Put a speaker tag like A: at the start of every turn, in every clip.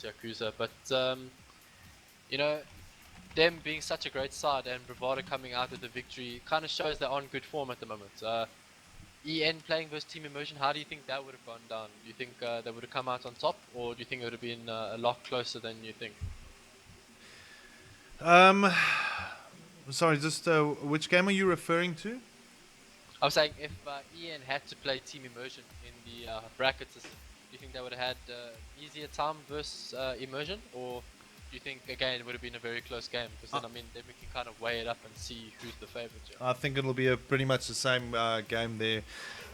A: against Yakuza. But you know, them being such a great side and Bravado coming out with the victory kind of shows they're on good form at the moment. EN playing versus Team Immersion, how do you think that would have gone down? Do you think they would have come out on top, or do you think it would have been a lot closer than you think?
B: Um, Sorry, just which game are you referring to?
A: I was saying if EN had to play Team Immersion in the bracket system, do you think they would have had easier time versus Immersion, or do you think again it would have been a very close game? Because
B: I,
A: then I mean then we can kind of weigh it up and see who's the favorite here.
B: I think it'll be a pretty much the same game there.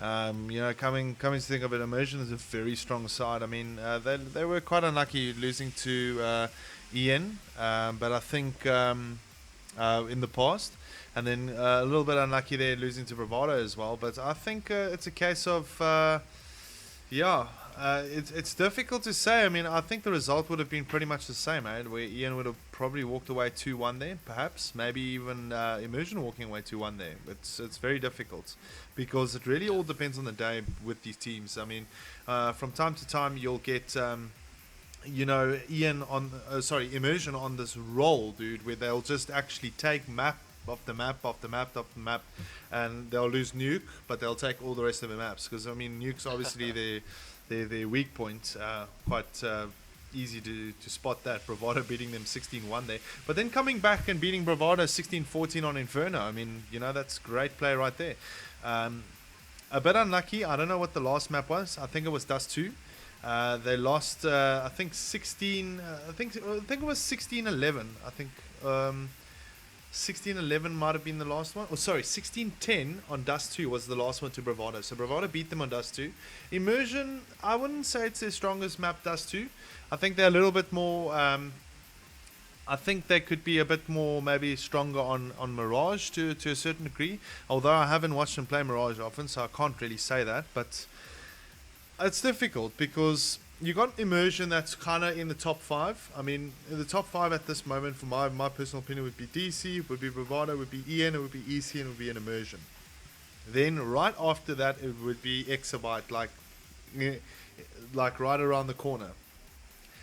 B: Coming to think of it, Immersion is a very strong side. I mean, they were quite unlucky losing to Ian, but I think in the past, and then a little bit unlucky there losing to Bravado as well. But I think it's a case of yeah. It's difficult to say. I mean, I think the result would have been pretty much the same, eh? Where Ian would have probably walked away 2-1 there, perhaps. Maybe even Immersion walking away 2-1 there. It's very difficult because it really all depends on the day with these teams. I mean, from time to time you'll get Ian on Immersion on this roll, dude, where they'll just actually take map off the map, off the map, off the map, and they'll lose Nuke, but they'll take all the rest of the maps because I mean Nuke's obviously their weak point. Quite easy to spot that. Bravado beating them 16-1 there, but then coming back and beating Bravado 16-14 on Inferno. I mean, that's great play right there. A bit unlucky. I don't know what the last map was. I think it was Dust 2. They lost. I think 16. I think it was 16-11. I think 16-11 might have been the last one. Oh, sorry, 16-10 on Dust 2 was the last one to Bravado. So Bravado beat them on Dust 2. Immersion, I wouldn't say it's their strongest map, Dust 2. I think they're a little bit more. I think they could be a bit more, maybe stronger on Mirage to a certain degree. Although I haven't watched them play Mirage often, so I can't really say that. But it's difficult because you got Immersion that's kind of in the top five. I mean, in the top five at this moment, for my personal opinion, would be DC, would be Bravado, would be EN, it would be EC, and it would be an Immersion. Then right after that, it would be Exabyte, like right around the corner.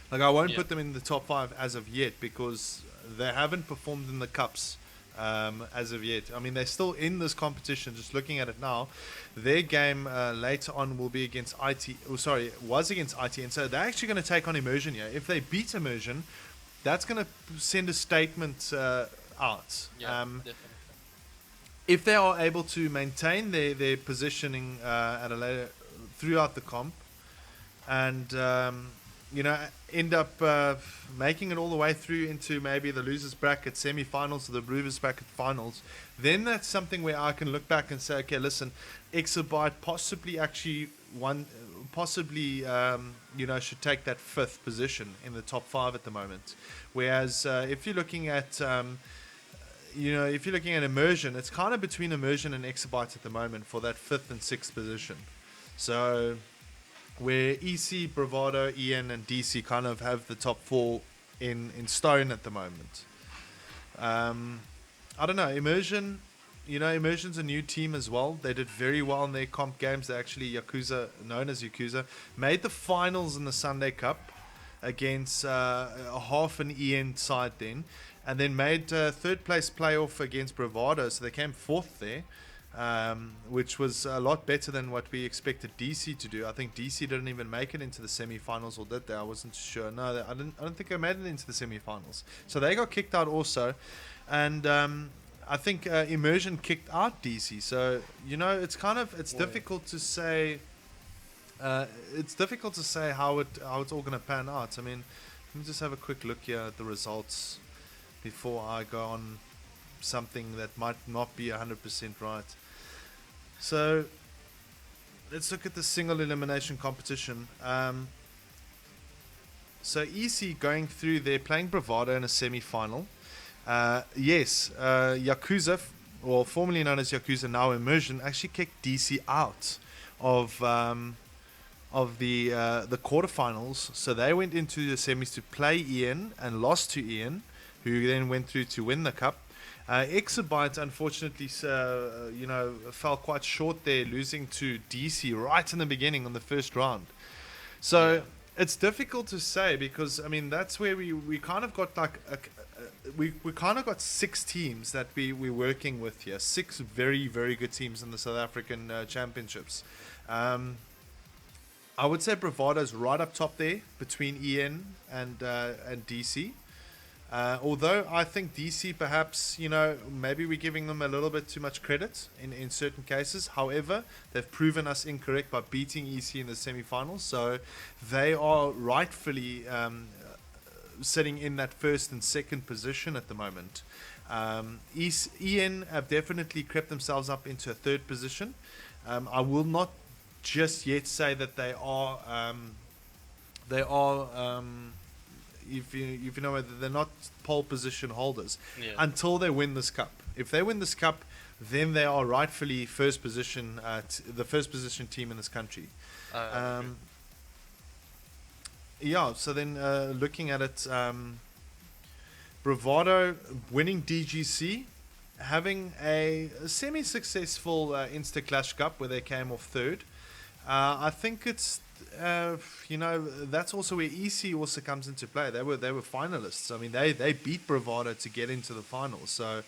B: Like I won't
A: Yeah.
B: put them in the top five as of yet because they haven't performed in the cups as of yet. I mean, they're still in this competition. Just looking at it now, their game later on will be against IT. Oh, sorry, was against IT, and so they're actually going to take on Immersion here. If they beat Immersion, that's going to send a statement out.
A: Yeah, definitely.
B: If they are able to maintain their positioning at a later throughout the comp, and end up making it all the way through into maybe the losers bracket semi-finals or the losers bracket finals, then that's something where I can look back and say, okay, listen, Exabyte possibly actually should take that fifth position in the top five at the moment. Whereas if you're looking at Immersion, it's kind of between Immersion and Exabyte at the moment for that fifth and sixth position. So where EC, Bravado, EN, and DC kind of have the top four in stone at the moment. I don't know. Immersion, Immersion's a new team as well. They did very well in their comp games. They actually, known as Yakuza, made the finals in the Sunday Cup against a half an EN side then, and then made third place playoff against Bravado, so they came fourth there. Which was a lot better than what we expected DC to do. I think DC didn't even make it into the semi-finals, or did they? I wasn't sure. No, I don't think they made it into the semi-finals. So they got kicked out also, and I think Immersion kicked out DC. So it's difficult to say. It's difficult to say how it's all going to pan out. I mean, let me just have a quick look here at the results before I go on something that might not be 100% right. So let's look at the single elimination competition. So EC going through there, playing Bravado in a semi-final. Yakuza, or formerly known as Yakuza, now Immersion, actually kicked DC out of the quarterfinals. So they went into the semis to play Ian and lost to Ian, who then went through to win the cup. Exabyte, unfortunately, fell quite short there, losing to DC right in the beginning on the first round. So It's difficult to say because I mean that's where we kind of got like we kind of got six teams that we're working with here. Six very good teams in the South African championships. Um, I would say Bravado's right up top there between and DC. Although I think DC perhaps, maybe we're giving them a little bit too much credit in certain cases. However, they've proven us incorrect by beating EC in the semi-finals. So they are rightfully sitting in that first and second position at the moment. EN have definitely crept themselves up into a third position. I will not just yet say that they are if you know whether they're not pole position holders until they win this cup. If they win this cup, then they are rightfully the first position team in this country. So then looking at it, Bravado winning DGC, having a semi-successful Insta Clash Cup where they came off third. I think it's that's also where EC also comes into play. They were finalists. I mean, they beat Bravado to get into the finals. So,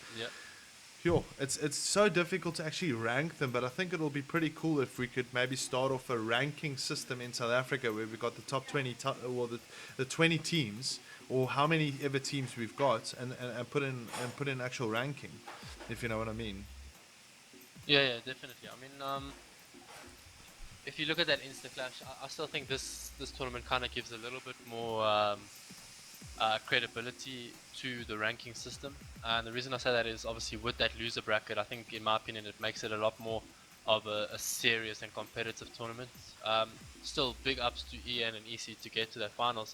B: it's so difficult to actually rank them. But I think it'll be pretty cool if we could maybe start off a ranking system in South Africa where we've got the top 20 or the 20 teams or how many ever teams we've got and put in actual ranking, if you know what I mean.
A: Yeah, definitely. I mean, if you look at that Insta Clash, I still think this tournament kind of gives a little bit more credibility to the ranking system. And the reason I say that is obviously with that loser bracket, I think in my opinion it makes it a lot more of a serious and competitive tournament. Still big ups to EN and EC to get to their finals.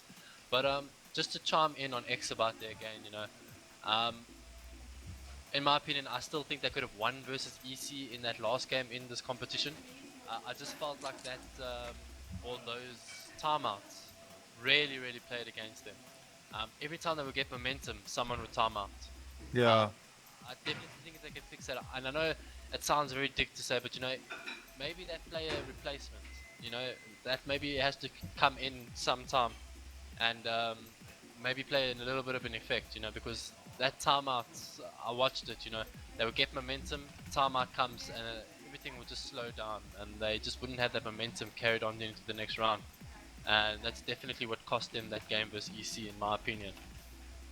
A: But just to chime in on X about there again, in my opinion, I still think they could have won versus EC in that last game in this competition. I just felt like that all those timeouts really played against them. Every time they would get momentum, someone would time out.
B: Yeah.
A: I definitely think they can fix that. And I know it sounds very dick to say, but maybe that player replacement, that maybe has to come in sometime and maybe play in a little bit of an effect, because that timeout, I watched it, they would get momentum, timeout comes and everything would just slow down and they just wouldn't have that momentum carried on into the next round. And that's definitely what cost them that game versus EC in my opinion.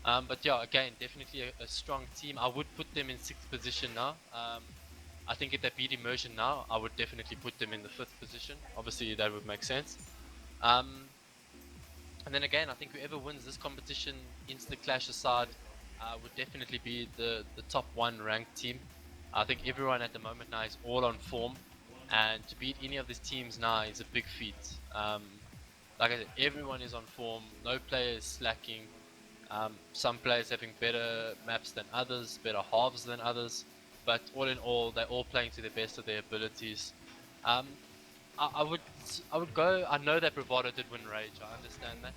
A: But yeah, again, definitely a strong team. I would put them in 6th position now. I think if they beat Immersion now, I would definitely put them in the 5th position. Obviously that would make sense. And then again, I think whoever wins this competition, Insta Clash aside, would definitely be the top 1 ranked team. I think everyone at the moment now is all on form, and to beat any of these teams now is a big feat. Like I said, everyone is on form, no player is slacking. Some players having better maps than others, better halves than others, but all in all, they're all playing to the best of their abilities. I would go. I know that Bravado did win Rage. I understand that.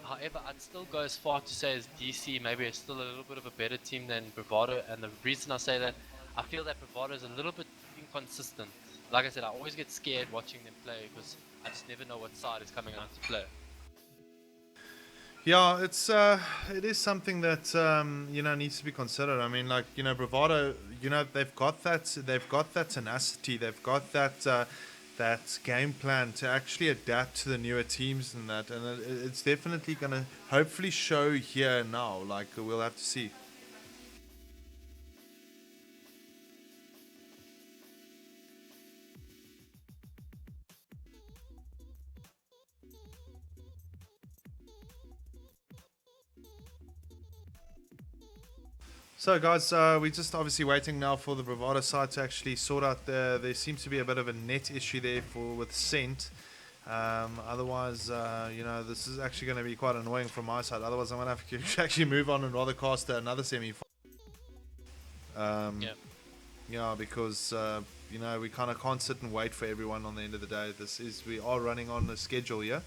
A: However, I'd still go as far to say as DC maybe is still a little bit of a better team than Bravado. And the reason I say that, I feel that Bravado is a little bit inconsistent. Like I said, I always get scared watching them play because I just never know what side is coming out to play.
B: Yeah, it is something that needs to be considered. I mean, like Bravado, they've got that tenacity, they've got that game plan to actually adapt to the newer teams and that, and it's definitely gonna hopefully show here now. Like we'll have to see. So, guys, we're just obviously waiting now for the Bravado side to actually sort out there seems to be a bit of a net issue there with Scent. Otherwise, this is actually going to be quite annoying from my side. Otherwise, I'm going to have to actually move on and rather cast another semi. Yeah, because we kind of can't sit and wait for everyone on the end of the day. We are running on a schedule here.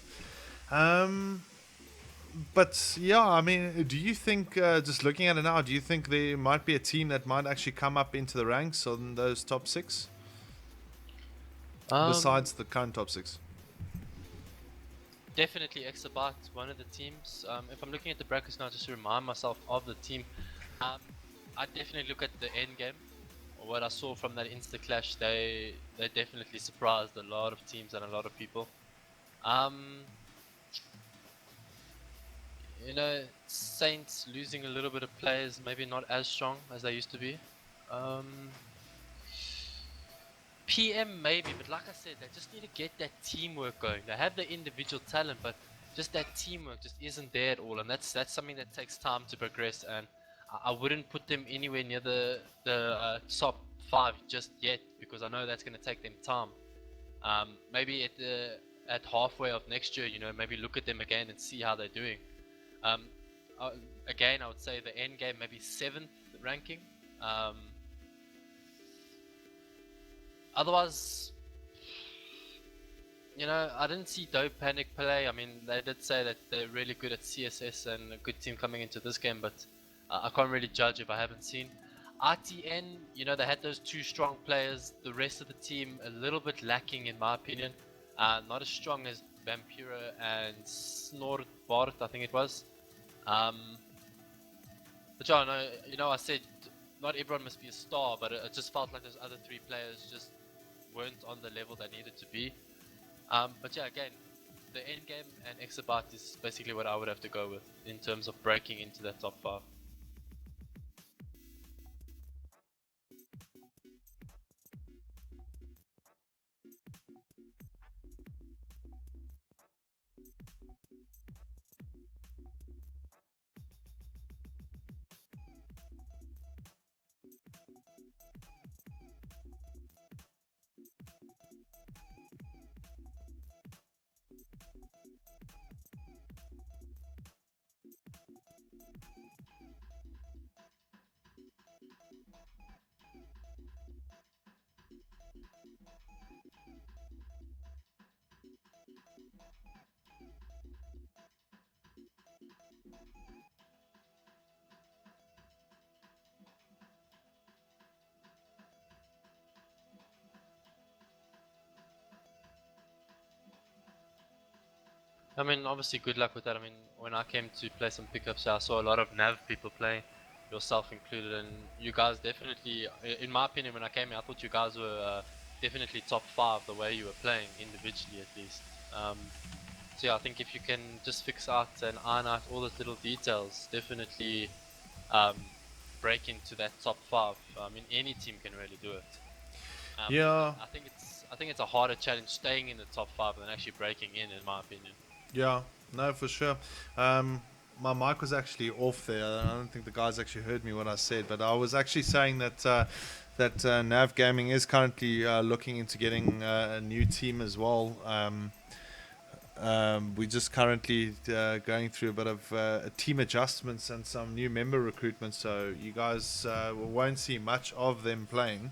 B: But yeah, I mean, do you think, just looking at it now, do you think there might be a team that might actually come up into the ranks on those top 6? Besides the current top 6?
A: Definitely Exabyte, one of the teams. If I'm looking at the brackets now, just to remind myself of the team, um, I definitely look at the end game. What I saw from that Insta Clash, they definitely surprised a lot of teams and a lot of people. Um, Saints losing a little bit of players, maybe not as strong as they used to be. Um, PM maybe, but like I said, they just need to get that teamwork going. They have the individual talent, but just that teamwork just isn't there at all, and that's something that takes time to progress. And I wouldn't put them anywhere near the top 5 just yet because I know that's going to take them time. Maybe at halfway of next year, maybe look at them again and see how they're doing. Um, Again, I would say the end game maybe 7th ranking. Um, Otherwise, I didn't see Dope Panic play. I mean, they did say that they're really good at CSS and a good team coming into this game, but I can't really judge if I haven't seen. RTN, they had those 2 strong players. The rest of the team a little bit lacking, in my opinion. Not as strong as Vampira and Snorbart, I think it was. But yeah, no, I said not everyone must be a star, but it just felt like those other 3 players just weren't on the level they needed to be. But yeah, again, the end game and Exabyte is basically what I would have to go with in terms of breaking into that top 5. I mean, obviously, good luck with that. I mean, when I came to play some pickups, I saw a lot of Nav people play, yourself included, and you guys definitely, in my opinion, when I came here, I thought you guys were definitely top 5 the way you were playing, individually at least. So yeah, I think if you can just fix out and iron out all those little details, definitely um, break into that top 5. I mean, any team can really do it.
B: Yeah,
A: I think it's a harder challenge staying in the top 5 than actually breaking in my opinion.
B: yeah, no, for sure. Um, my mic was actually off there. I don't think the guys actually heard me what I said, but I was actually saying that Nav Gaming is currently looking into getting a new team as well. We're just currently going through a bit of team adjustments and some new member recruitment, so you guys won't see much of them playing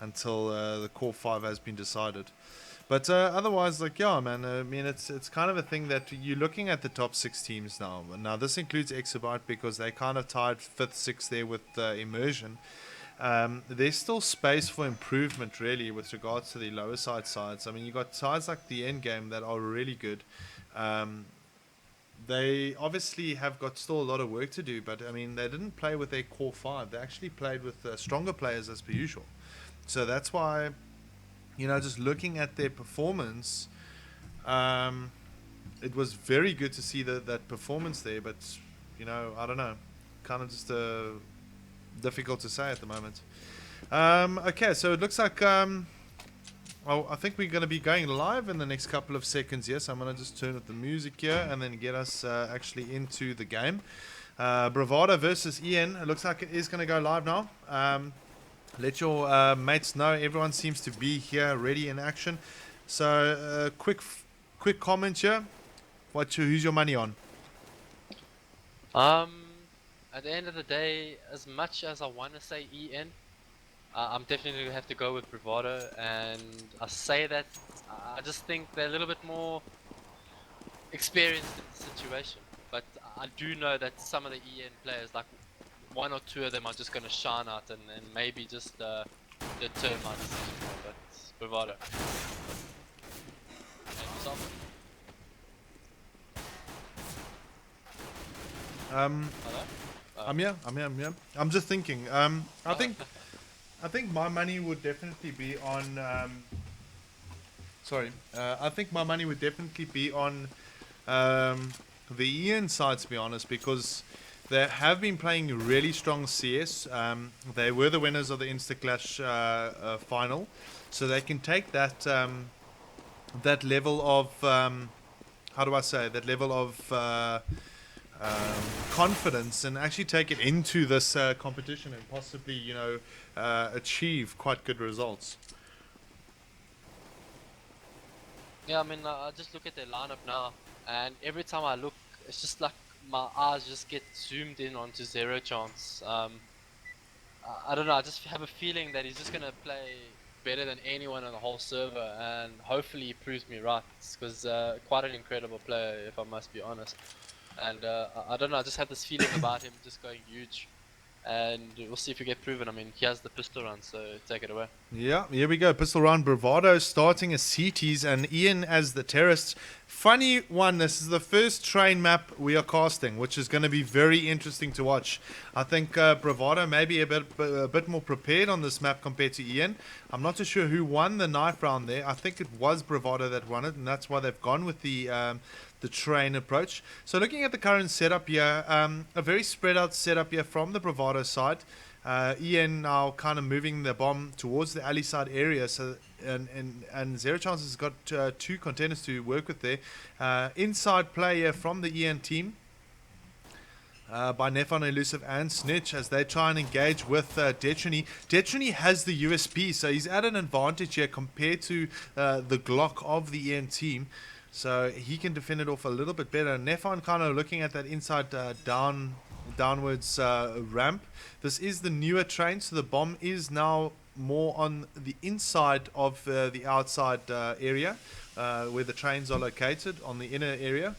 B: until the core 5 has been decided. But otherwise, like, yeah, man, I mean, it's kind of a thing that you're looking at the top 6 teams now. Now, this includes Exabyte because they kind of tied 5th, 6th there with Immersion. There's still space for improvement, really, with regards to the lower side sides. I mean, you got sides like the end game that are really good. Um, they obviously have got still a lot of work to do, but I mean, they didn't play with their core 5. They actually played with stronger players as per usual. So that's why, just looking at their performance, um, it was very good to see that performance there. But I don't know, kind of just difficult to say at the moment. Okay, so it looks like I think we're going to be going live in the next couple of seconds. Yes, I'm going to just turn up the music here and then get us actually into the game. Bravado versus Ian. It looks like it is going to go live now. Let your mates know. Everyone seems to be here, ready in action. So, quick comment here. Who's your money on?
A: Um, at the end of the day, as much as I want to say EN, I'm definitely going to have to go with Bravado, and I say that I just think they're a little bit more experienced in the situation. But I do know that some of the EN players, like 1 or 2 of them, are just going to shine out and maybe just deter my decision more. But Bravado. And yourself? Hello?
B: I'm here. I'm just thinking. I think my money would definitely be on. Sorry. I think my money would definitely be on the Ian side, to be honest, because they have been playing really strong CS. They were the winners of the Instaclash final, so they can take that that level of how do I say that level of confidence and actually take it into this competition and possibly achieve quite good results.
A: Yeah, I mean, I just look at their lineup now, and every time I look, it's just like my eyes just get zoomed in onto Zero Chance. I don't know, I just have a feeling that he's just gonna play better than anyone on the whole server, and hopefully he proves me right, because quite an incredible player, if I must be honest. And I don't know, I just have this feeling about him just going huge. And we'll see if we get proven. I mean, he has the pistol run, so take it away.
B: Yeah, here we go. Pistol round. Bravado starting as CTs and Ian as the terrorists. Funny one. This is the first train map we are casting, which is going to be very interesting to watch. I think Bravado may be a bit more prepared on this map compared to Ian. I'm not too sure who won the knife round there. I think it was Bravado that won it, and that's why they've gone with the train approach. So looking at the current setup here, a very spread out setup here from the Bravado side. Ian now kind of moving the bomb towards the alley side area, so and Zero Chance has got two contenders to work with there. Inside player from the Ian team by Nefon, Elusive and Snitch as they try and engage with Detrony. Detrony has the USP, so he's at an advantage here compared to the Glock of the Ian team. So he can defend it off a little bit better. Nefon kind of looking at that inside downwards ramp. This is the newer train, so the bomb is now more on the inside of the outside area where the trains are located on the inner area.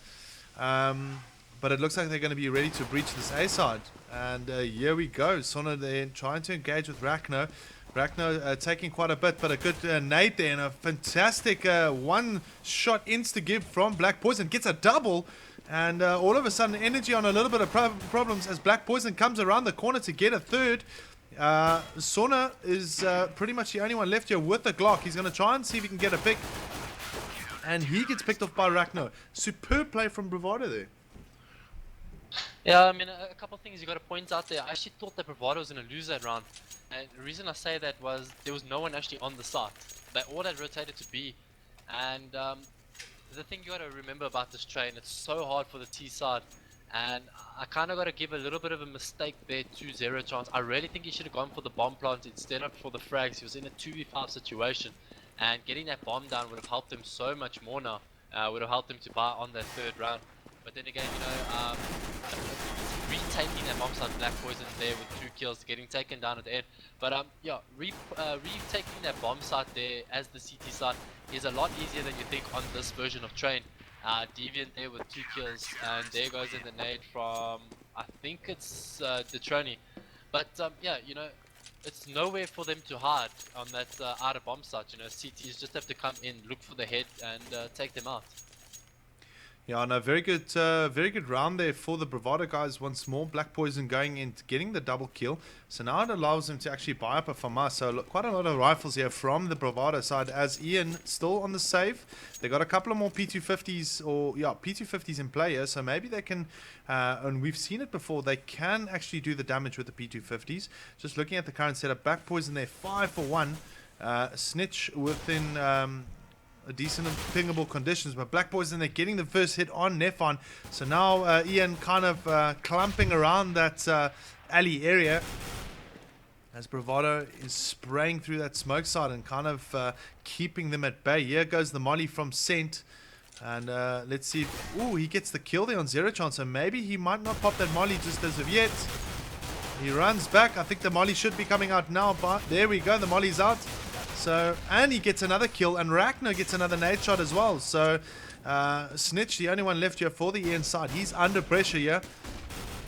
B: But it looks like they're going to be ready to breach this A side. And here we go. Sona there trying to engage with Rachno. Rachno taking quite a bit, but a good nade there and a fantastic one-shot insta-give from Black Poison. Gets a double, and all of a sudden energy on a little bit of problems as Black Poison comes around the corner to get a third. Sona is pretty much the only one left here with the Glock. He's going to try and see if he can get a pick. And he gets picked off by Rachno. Superb play from Bravado there.
A: Yeah, I mean, a couple of things you got to point out there. I actually thought that Bravado was going to lose that round. And the reason I say that was there was no one actually on the site. They all had rotated to B. And the thing you got to remember about this train, it's so hard for the T side. And I kind of got to give a little bit of a mistake there to Zero Chance. I really think he should have gone for the bomb plant instead of for the frags. He was in a 2v5 situation. And getting that bomb down would have helped him so much more now. Would have helped him to buy on that third round. But then again, retaking that bomb site, Black Poison there with 2 kills, getting taken down at the end. But yeah, retaking that bomb site there as the CT site is a lot easier than you think on this version of Train. Deviant there with 2 kills, and there goes in the nade from, I think it's Detrony. But yeah, it's nowhere for them to hide on that outer bomb site. CTs just have to come in, look for the head, and take them out.
B: Yeah, no, very good round there for the Bravado guys once more. Black Poison going in, getting the double kill. So now it allows them to actually buy up a FAMA. So look, quite a lot of rifles here from the Bravado side as Ian still on the save. They got a couple of more P250s P250s in play here. So maybe they can, and we've seen it before, they can actually do the damage with the P250s. Just looking at the current setup, Black Poison there, 5 for 1. Snitch within a decent pingable conditions, but Black Poison they're getting the first hit on Nefon. So now Ian kind of clumping around that alley area as Bravado is spraying through that smoke side and kind of keeping them at bay. Here goes the molly from Scent, and let's see if, ooh, he gets the kill there on Zero Chance, so maybe he might not pop that molly just as of yet. He runs back. I think the molly should be coming out now, but there we go, the molly's out. So, and he gets another kill, and Rachno gets another nade shot as well. So, Snitch, the only one left here for the Ian side. He's under pressure here.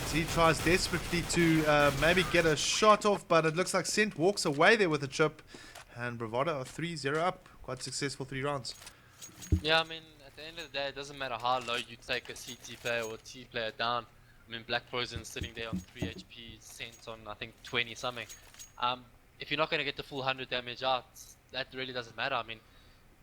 B: As he tries desperately to maybe get a shot off, but it looks like Scent walks away there with a chip. And Bravado are 3-0 up. Quite successful 3 rounds.
A: Yeah, I mean, at the end of the day, it doesn't matter how low you take a CT player or T player down. I mean, Black Poison sitting there on 3 HP, Scent on I think 20 something. If you're not going to get the full 100 damage out, that really doesn't matter. I mean,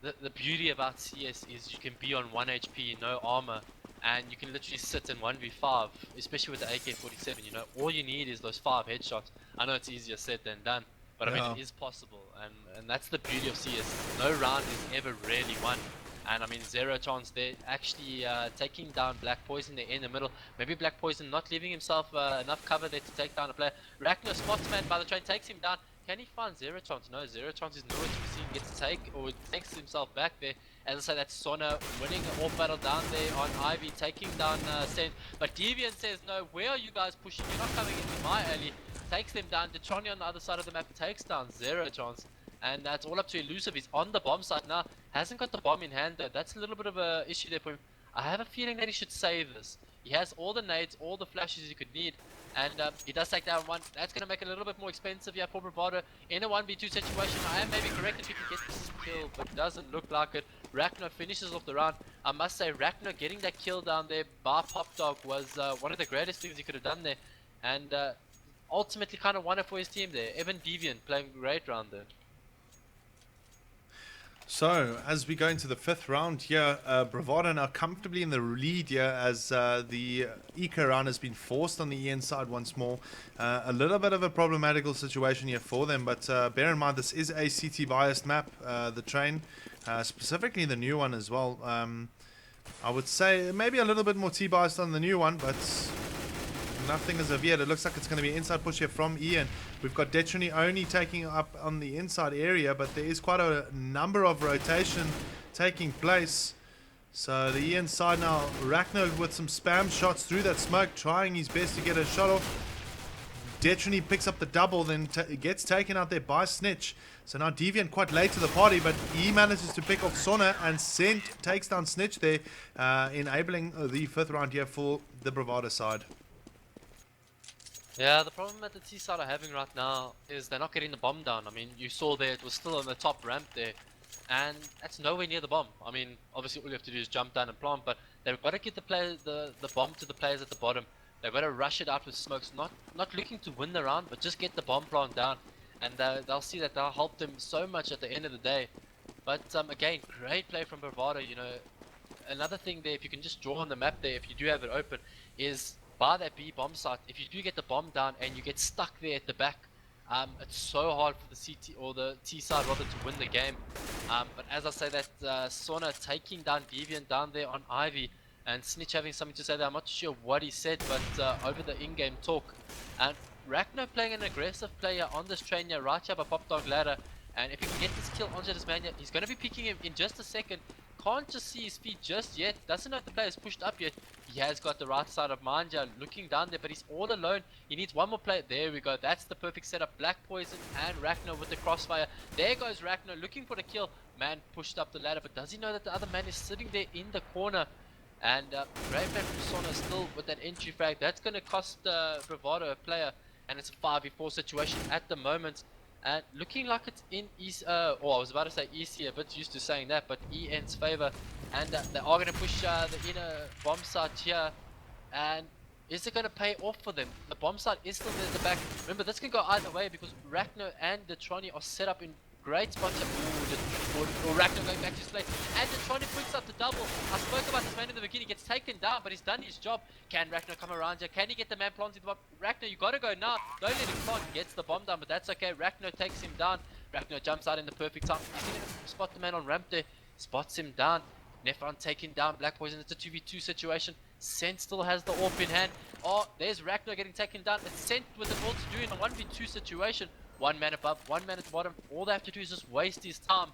A: the beauty about CS is you can be on 1 HP, no armor, and you can literally sit in 1v5, especially with the AK-47, you know, all you need is those 5 headshots. I know it's easier said than done, but I mean,
B: Yeah.
A: it is possible, and that's the beauty of CS. No round is ever really won. And I mean, zero chance there, actually taking down Black Poison there in the middle. Maybe Black Poison not leaving himself enough cover there to take down a player. Ragnar spots man by the train, takes him down. Can he find zero chance? No, zero chance is nowhere to be seen. Gets to take or takes himself back there. As I say, that's Sona winning an off battle down there on Ivy, taking down Sen. But Deviant says, no, where are you guys pushing? You're not coming into my alley. Takes them down. Detroni on the other side of the map takes down zero chance. And that's all up to Elusive. He's on the bomb site now. Hasn't got the bomb in hand though. That's a little bit of a issue there for him. I have a feeling that he should save this. He has all the nades, all the flashes he could need. And he does take down one. That's going to make it a little bit more expensive here for Bravado. In a 1v2 situation, I am maybe correct if he can get this kill, but it doesn't look like it. Ragnar finishes off the round. I must say, Ragnar getting that kill down there by Pop Dog was one of the greatest things he could have done there. And ultimately kind of won it for his team there. Evan Deviant playing great round there.
B: So, as we go into the 5th round here, Bravado now comfortably in the lead here as the eco round has been forced on the EN side once more. A little bit of a problematical situation here for them, but bear in mind this is a CT biased map, the train, specifically the new one as well. I would say maybe a little bit more T biased on the new one, but nothing as of yet. It looks like it's going to be an inside push here from Ian. We've got Detroni only taking up on the inside area, but there is quite a number of rotation taking place. So the Ian side now, Ragnar with some spam shots through that smoke, trying his best to get a shot off. Detroni picks up the double, then gets taken out there by Snitch. So now Deviant quite late to the party, but he manages to pick off Sona, and Sent takes down Snitch there, enabling the 5th round here for the Bravado side.
A: Yeah, the problem that the T side are having right now is they're not getting the bomb down. I mean, you saw there it was still on the top ramp there, and that's nowhere near the bomb. I mean, obviously all you have to do is jump down and plant, but they've got to get the bomb to the players at the bottom. They've got to rush it out with smokes, not looking to win the round, but just get the bomb plant down, and they'll see that they'll help them so much at the end of the day. But again, great play from Bravado. You know, another thing there, if you can just draw on the map there, if you do have it open, is by that B bomb site, if you do get the bomb down and you get stuck there at the back, it's so hard for the CT or the T side rather to win the game. But as I say that, Sona taking down Deviant down there on Ivy, and Snitch having something to say there. I'm not sure what he said, but over the in-game talk. And Ragnar playing an aggressive player on this train here, right here by Pop Dog Ladder. And if he can get this kill onto this man here, he's going to be picking him in just a second. Can't just see his feet just yet. Doesn't know if the player's pushed up yet. He has got the right side of Manja looking down there, but he's all alone. He needs one more player. There we go. That's the perfect setup. Black Poison and Ragnar with the crossfire. There goes Ragnar looking for the kill. Man pushed up the ladder, but does he know that the other man is sitting there in the corner? And great play from Sona still with that entry frag. That's going to cost Bravado a player, and it's a 5v4 situation at the moment. And looking like it's in East, I was about to say EC, a bit used to saying that, but EN's favor. And they are going to push the inner bomb site here. And is it going to pay off for them? The bomb site is still there at the back. Remember, this can go either way because Ragnar and Detroni are set up in great spots. Or Ragnar going back to his place. And Detroni picks up the double. I spoke about this man in the beginning. Gets taken down, but he's done his job. Can Ragnar come around here? Can he get the man planted? Ragnar, you gotta go now. Don't let him plant. Gets the bomb down, but that's okay. Ragnar takes him down. Ragnar jumps out in the perfect time. He's gonna spot the man on ramp there. Spots him down. Nefron taking down Black Poison. It's a 2v2 situation. Sent still has the AWP in hand. Oh, there's Ragnar getting taken down. It's Sent with the ball to do in a 1v2 situation. One man above, one man at the bottom. All they have to do is just waste his time.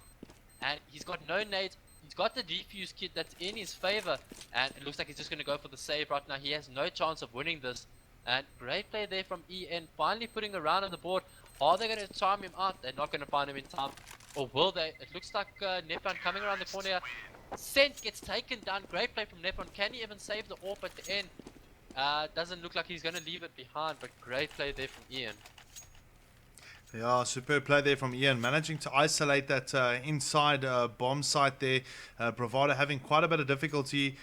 A: And he's got no nades. He's got the defuse kit that's in his favor. And it looks like he's just going to go for the save right now. He has no chance of winning this. And great play there from EN. Finally putting a round on the board. Are they going to time him out? They're not going to find him in time. Or will they? It looks like Nepon coming around the corner here. Sent gets taken down. Great play from Nepon. Can he even save the AWP at the end? Doesn't look like he's going to leave it behind. But great play there from Ian.
B: Yeah, superb play there from Ian, managing to isolate that inside bomb site there. Bravado having quite a bit of difficulty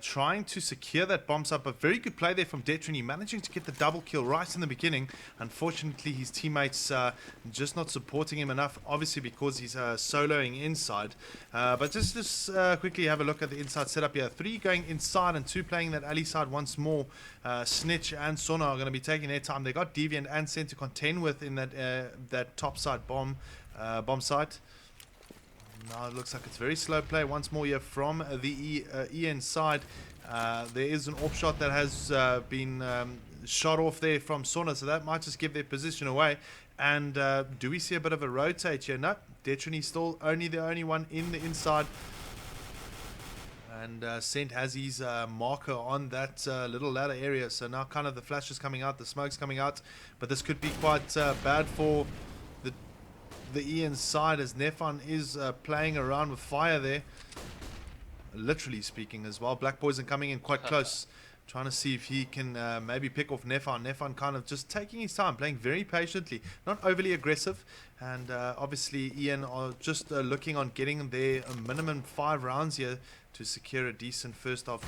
B: trying to secure that bomb site, but very good play there from Detrini, managing to get the double kill right in the beginning. Unfortunately, his teammates just not supporting him enough, obviously because he's soloing inside. But just quickly have a look at the inside setup here. 3 going inside and 2 playing that alley side once more. Snitch and Sona are going to be taking their time. They got Deviant and Sen to contend with in that top side bomb site. Now it looks like it's very slow play once more here from the EN side. There is an off shot that has been shot off there from Sona, so that might just give their position away. And do we see a bit of a rotate here? No, Detrini still the only one in the inside. And Sent has his marker on that little ladder area. So now kind of the flash is coming out, the smoke's coming out. But this could be quite bad for the EN side, as Nefan is playing around with fire there. Literally speaking as well. Black Poison coming in quite close. Trying to see if he can maybe pick off Nefan. Nefan kind of just taking his time, playing very patiently. Not overly aggressive. And obviously Ian are just looking on getting their minimum 5 rounds here to secure a decent first off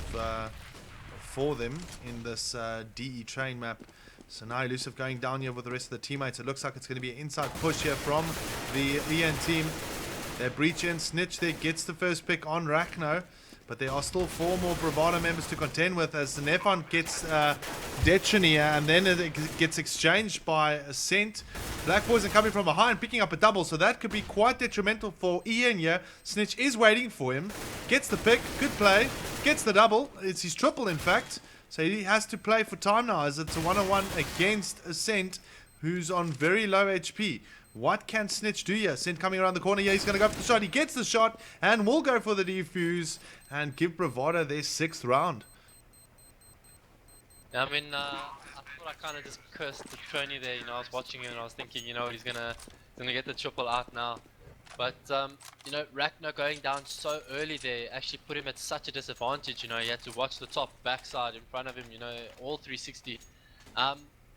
B: for them in this DE train map. So now Elusive going down here with the rest of the teammates. It looks like it's going to be an inside push here from the EN team. They breach in. Snitch there gets the first pick on Rachno. But there are still 4 more Bravado members to contend with, as the Nefan gets Detrini, and then it gets exchanged by Ascent. Black Poison coming from behind, picking up a double, so that could be quite detrimental for Ian here. Snitch is waiting for him, gets the pick, good play, gets the double. It's his triple, in fact. So he has to play for time now, as it's a 1-on-1 against Ascent, who's on very low HP. What can Snitch do here? Sent coming around the corner here. He's going to go for the shot. He gets the shot and will go for the defuse and give Bravado their 6th round.
A: I mean, I thought I kind of just cursed the Trony there. You know, I was watching him and I was thinking, you know, he's gonna get the triple out now. But you know, Rachno going down so early there actually put him at such a disadvantage. You know, he had to watch the top backside in front of him. You know, all 360.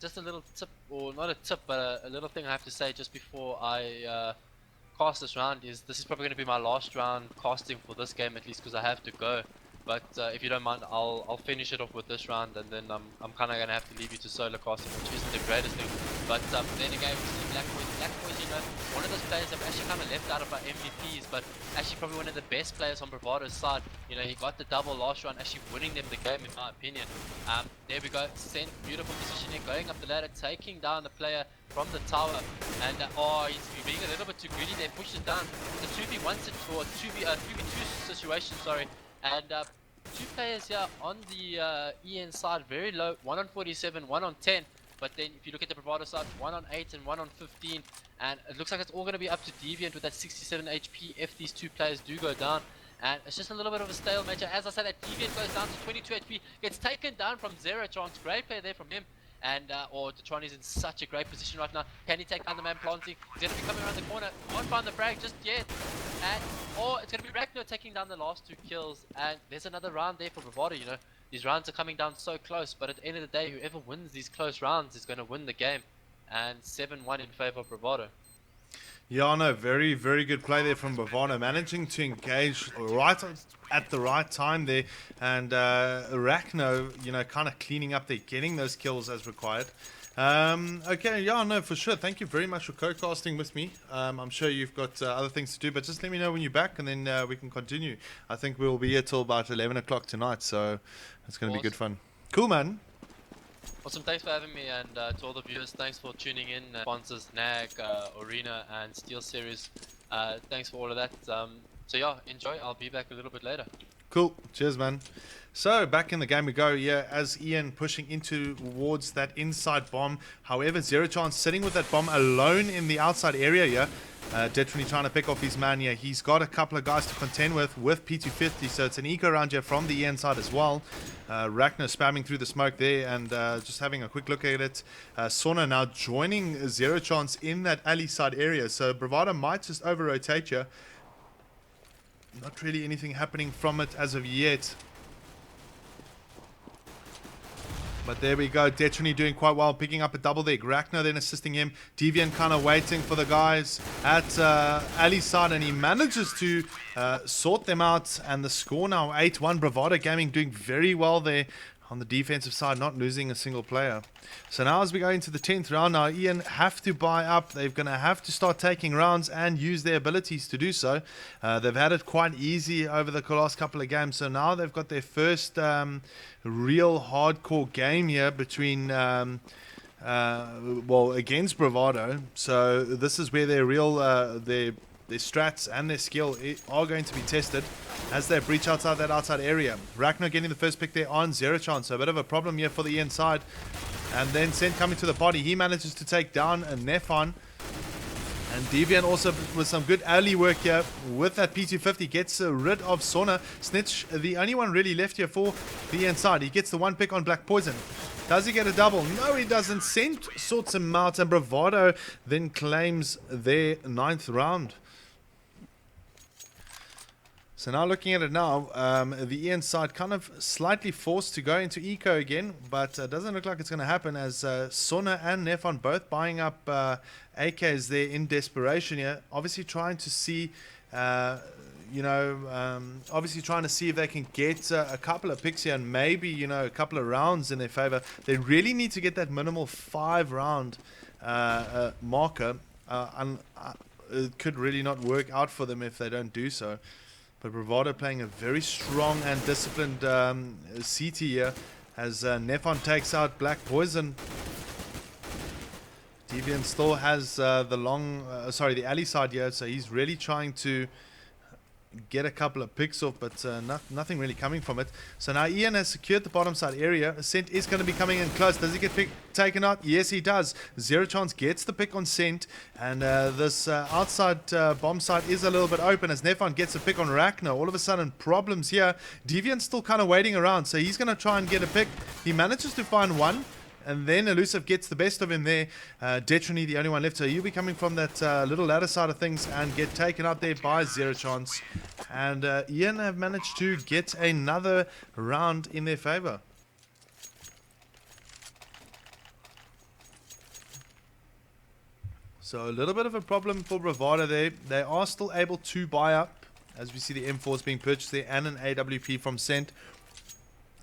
A: Just a little tip, or not a tip, but a little thing I have to say just before I cast this round is this is probably going to be my last round casting for this game, at least because I have to go. But if you don't mind, I'll finish it off with this round, and then I'm kind of going to have to leave you to solo casting, which isn't the greatest thing. But then again, we see Black Boys, you know, one of those players that actually kind of left out of our MVPs, but actually probably one of the best players on Bravado's side. You know, he got the double last round, actually winning them the game in my opinion. There we go, Sent, beautiful positioning, going up the ladder, taking down the player from the tower, and oh, he's being a little bit too greedy there, pushes down. It's a 2v1 or 3v2 situation, sorry. And 2 players here on the EN side, very low, 1 on 47, 1 on 10. But then if you look at the Bravado side, 1 on 8 and 1 on 15. And it looks like it's all going to be up to Deviant with that 67 HP if these 2 players do go down. And it's just a little bit of a stalemate. As I said, that Deviant goes down to 22 HP, gets taken down from 0 chance. Great play there from him. And Detron is in such a great position right now. Can he take down the man planting? He's going to be coming around the corner. Won't find the frag just yet. And it's going to be Rachno taking down the last 2 kills. And there's another round there for Bravado. You know, these rounds are coming down so close. But at the end of the day, whoever wins these close rounds is going to win the game. And 7-1 in favor of Bravado.
B: Yeah, no, very, very good play there from Bravado, managing to engage right at the right time there, and Rachno, you know, kind of cleaning up there, getting those kills as required. Okay, yeah, no, for sure. Thank you very much for co-casting with me. I'm sure you've got other things to do, but just let me know when you're back, and then we can continue. I think we'll be here till about 11 o'clock tonight, so it's going to be good fun. Cool, man.
A: Awesome, thanks for having me, and to all the viewers, thanks for tuning in. Sponsors NAG, ORENA, and Steel Series. Thanks for all of that. So yeah, enjoy. I'll be back a little bit later.
B: Cool. Cheers, man. So back in the game we go. Yeah, as Ian pushing into towards that inside bomb. However, Zero Chance sitting with that bomb alone in the outside area here. Detrini trying to pick off his man here. He's got a couple of guys to contend with P250, so it's an eco round here from the EN side as well. Rachno spamming through the smoke there, and just having a quick look at it. Sona now joining Zero Chance in that alley side area, so Bravado might just over-rotate here. Not really anything happening from it as of yet. But there we go. Detrony doing quite well, picking up a double there. Rachno then assisting him. Deviant kind of waiting for the guys at Ali's side, and he manages to sort them out. And the score now 8-1. Bravado Gaming doing very well there on the defensive side, not losing a single player. So now as we go into the 10th round, now Ian have to buy up. They're going to have to start taking rounds and use their abilities to do so. They've had it quite easy over the last couple of games. So now they've got their first real hardcore game here between against Bravado. So this is where their real their strats and their skill are going to be tested as they breach outside that outside area. Rachno getting the first pick there on Zero Chance, so a bit of a problem here for the inside. And then Sent coming to the party, he manages to take down a Nefon. And Deviant also with some good early work here with that P250 gets rid of Sona. Snitch, the only one really left here for the inside. He gets the one pick on Black Poison. Does he get a double? No, he doesn't. Sent sorts him out, and Bravado then claims their 9th round. So now looking at it now, the Ian side kind of slightly forced to go into eco again, but doesn't look like it's going to happen as Sona and Nefon both buying up AKs there in desperation here. Obviously trying to see, obviously trying to see if they can get a couple of picks here and maybe, a couple of rounds in their favor. They really need to get that minimal 5-round marker. It could really not work out for them if they don't do so. But Bravado playing a very strong and disciplined CT here as Nefon takes out Black Poison. Deviant still has the alley side here, so he's really trying to get a couple of picks off, but nothing really coming from it. So now Ian has secured the bottom side area. Scent is going to be coming in close. Does he get taken out? Yes, he does. Zero Chance gets the pick on Scent, and this outside bomb side is a little bit open as Nefon gets a pick on Rachno. All of a sudden, problems here. Deviant's still kind of waiting around, so he's going to try and get a pick. He manages to find one, and then Elusive gets the best of him there. Detrony, the only one left. So he'll be coming from that little ladder side of things and get taken out there by Zero Chance. And Ian have managed to get another round in their favor. So a little bit of a problem for Bravado there. They are still able to buy up, as we see the M4s being purchased there and an AWP from Scent.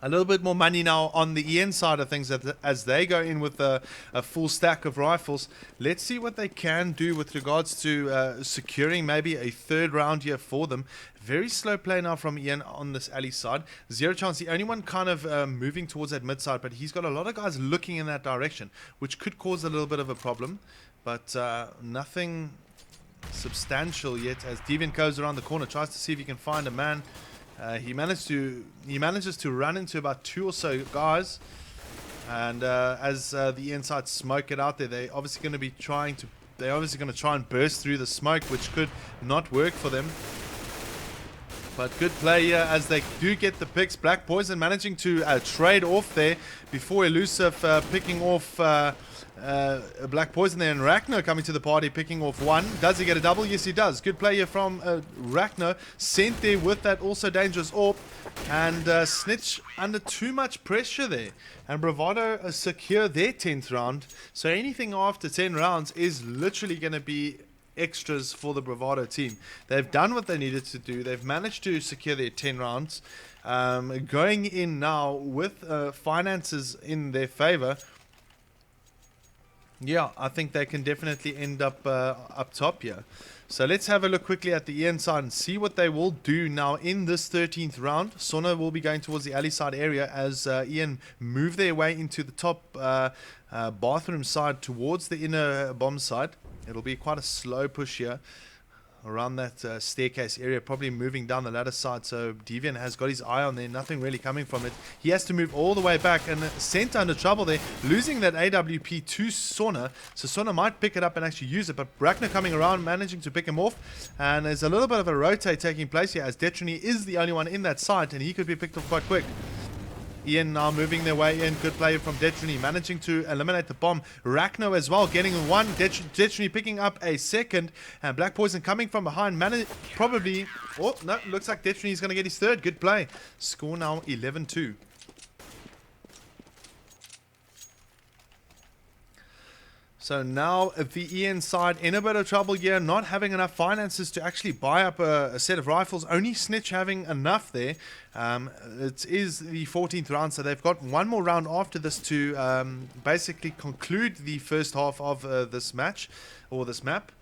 B: A little bit more money now on the EN side of things as they go in with a full stack of rifles. Let's see what they can do with regards to securing maybe a 3rd round here for them. Very slow play now from Ian on this alley side. Zero Chance, the only one kind of moving towards that mid side, but he's got a lot of guys looking in that direction, which could cause a little bit of a problem. But nothing substantial yet as Deviant goes around the corner, tries to see if he can find a man. He manages to run into about 2 or so guys, and as the inside smoke it out there, they're obviously going to try and burst through the smoke, which could not work for them. But good play here as they do get the picks. Black Poison managing to trade off there before Elusive picking off Black Poison there, and Rachno coming to the party picking off one. Does he get a double? Yes, he does. Good play here from Rachno. Sent there with that also dangerous AWP, and Snitch under too much pressure there. And Bravado secure their 10th round. So anything after 10 rounds is literally going to be extras for the Bravado team. They've done what they needed to do. They've managed to secure their 10 rounds. Going in now with finances in their favor. Yeah, I think they can definitely end up up top here. So let's have a look quickly at the Ian side and see what they will do now in this 13th round. Sona will be going towards the alley side area as Ian move their way into the top bathroom side towards the inner bomb side. It'll be quite a slow push here around that staircase area, probably moving down the ladder side. So Deviant has got his eye on there, nothing really coming from it. He has to move all the way back, and Sent under trouble there, losing that AWP to Sona. So Sona might pick it up and actually use it, but Rachno coming around, managing to pick him off. And there's a little bit of a rotate taking place here as Detrony is the only one in that site, and he could be picked off quite quick. Ian now moving their way in. Good play from Detrony, managing to eliminate the bomb. Rachno as well, getting one. Detrony picking up a second. And Black Poison coming from behind. Probably... Oh, no, looks like Detrony is going to get his 3rd. Good play. Score now 11-2. So now the EN side in a bit of trouble here, not having enough finances to actually buy up a set of rifles. Only Snitch having enough there. It is the 14th round, so they've got one more round after this to basically conclude the first half of this match, or this map.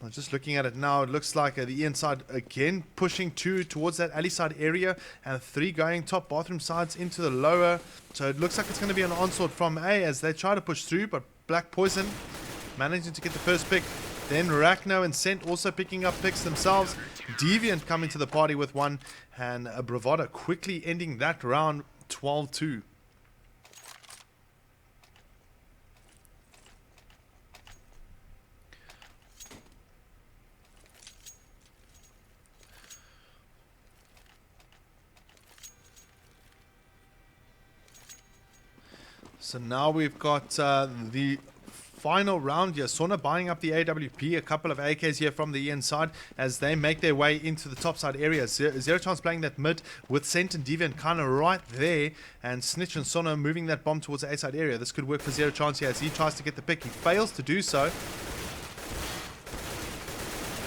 B: I'm just looking at it now. It looks like the EN side again pushing 2 towards that alley side area, and 3 going top bathroom sides into the lower. So it looks like it's going to be an onslaught from A as they try to push through, but Black Poison managing to get the first pick. Then Rachno and Scent also picking up picks themselves. Deviant coming to the party with 1, and Bravado quickly ending that round 12-2. So now we've got the final round here. Sona buying up the AWP, a couple of AKs here from the inside as they make their way into the top side area. Zero Chance playing that mid with Scent and Deviant kind of right there, and Snitch and Sona moving that bomb towards the A side area. This could work for Zero Chance here as he tries to get the pick. He fails to do so.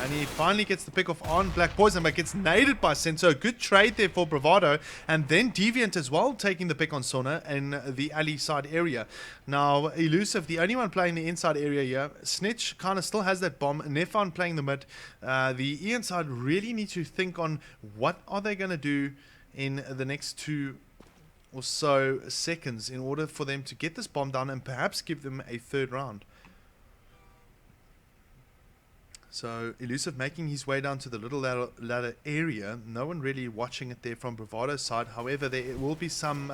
B: And he finally gets the pick off on Black Poison, but gets naded by Scent. So a good trade there for Bravado. And then Deviant as well, taking the pick on Sona in the alley side area. Now, Elusive, the only one playing the inside area here. Snitch kind of still has that bomb. Nefan playing the mid. The Ian side really need to think on what are they going to do in the next 2 or so seconds in order for them to get this bomb down and perhaps give them a 3rd round. So Elusive making his way down to the little ladder area. No one really watching it there from Bravado's side. However, there will be some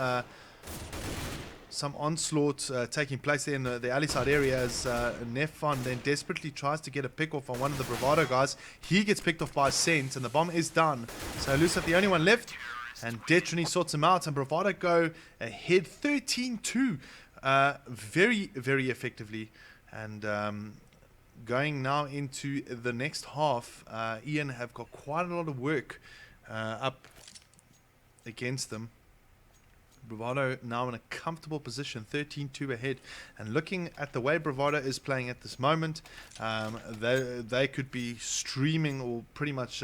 B: onslaught taking place there in the alley side area as Nefon then desperately tries to get a pick off on one of the Bravado guys. He gets picked off by Scent and the bomb is done. So Elusive the only one left, and Detrony sorts him out, and Bravado go ahead 13-2 very, very effectively. And going now into the next half, Ian have got quite a lot of work up against them. Bravado now in a comfortable position, 13-2 ahead. And looking at the way Bravado is playing at this moment, they could be streaming or pretty much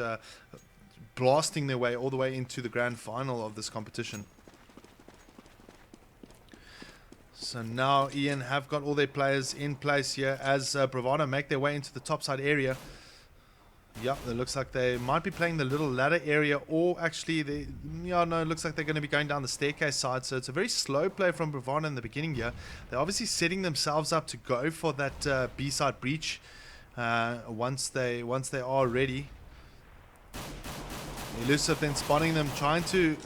B: blasting their way all the way into the grand final of this competition. So now Ian have got all their players in place here as Bravado make their way into the topside area. Yep, it looks like they might be playing the little ladder area, or actually, it looks like they're going to be going down the staircase side. So it's a very slow play from Bravado in the beginning here. They're obviously setting themselves up to go for that B-side breach once they are ready. Elusive then spotting them, trying to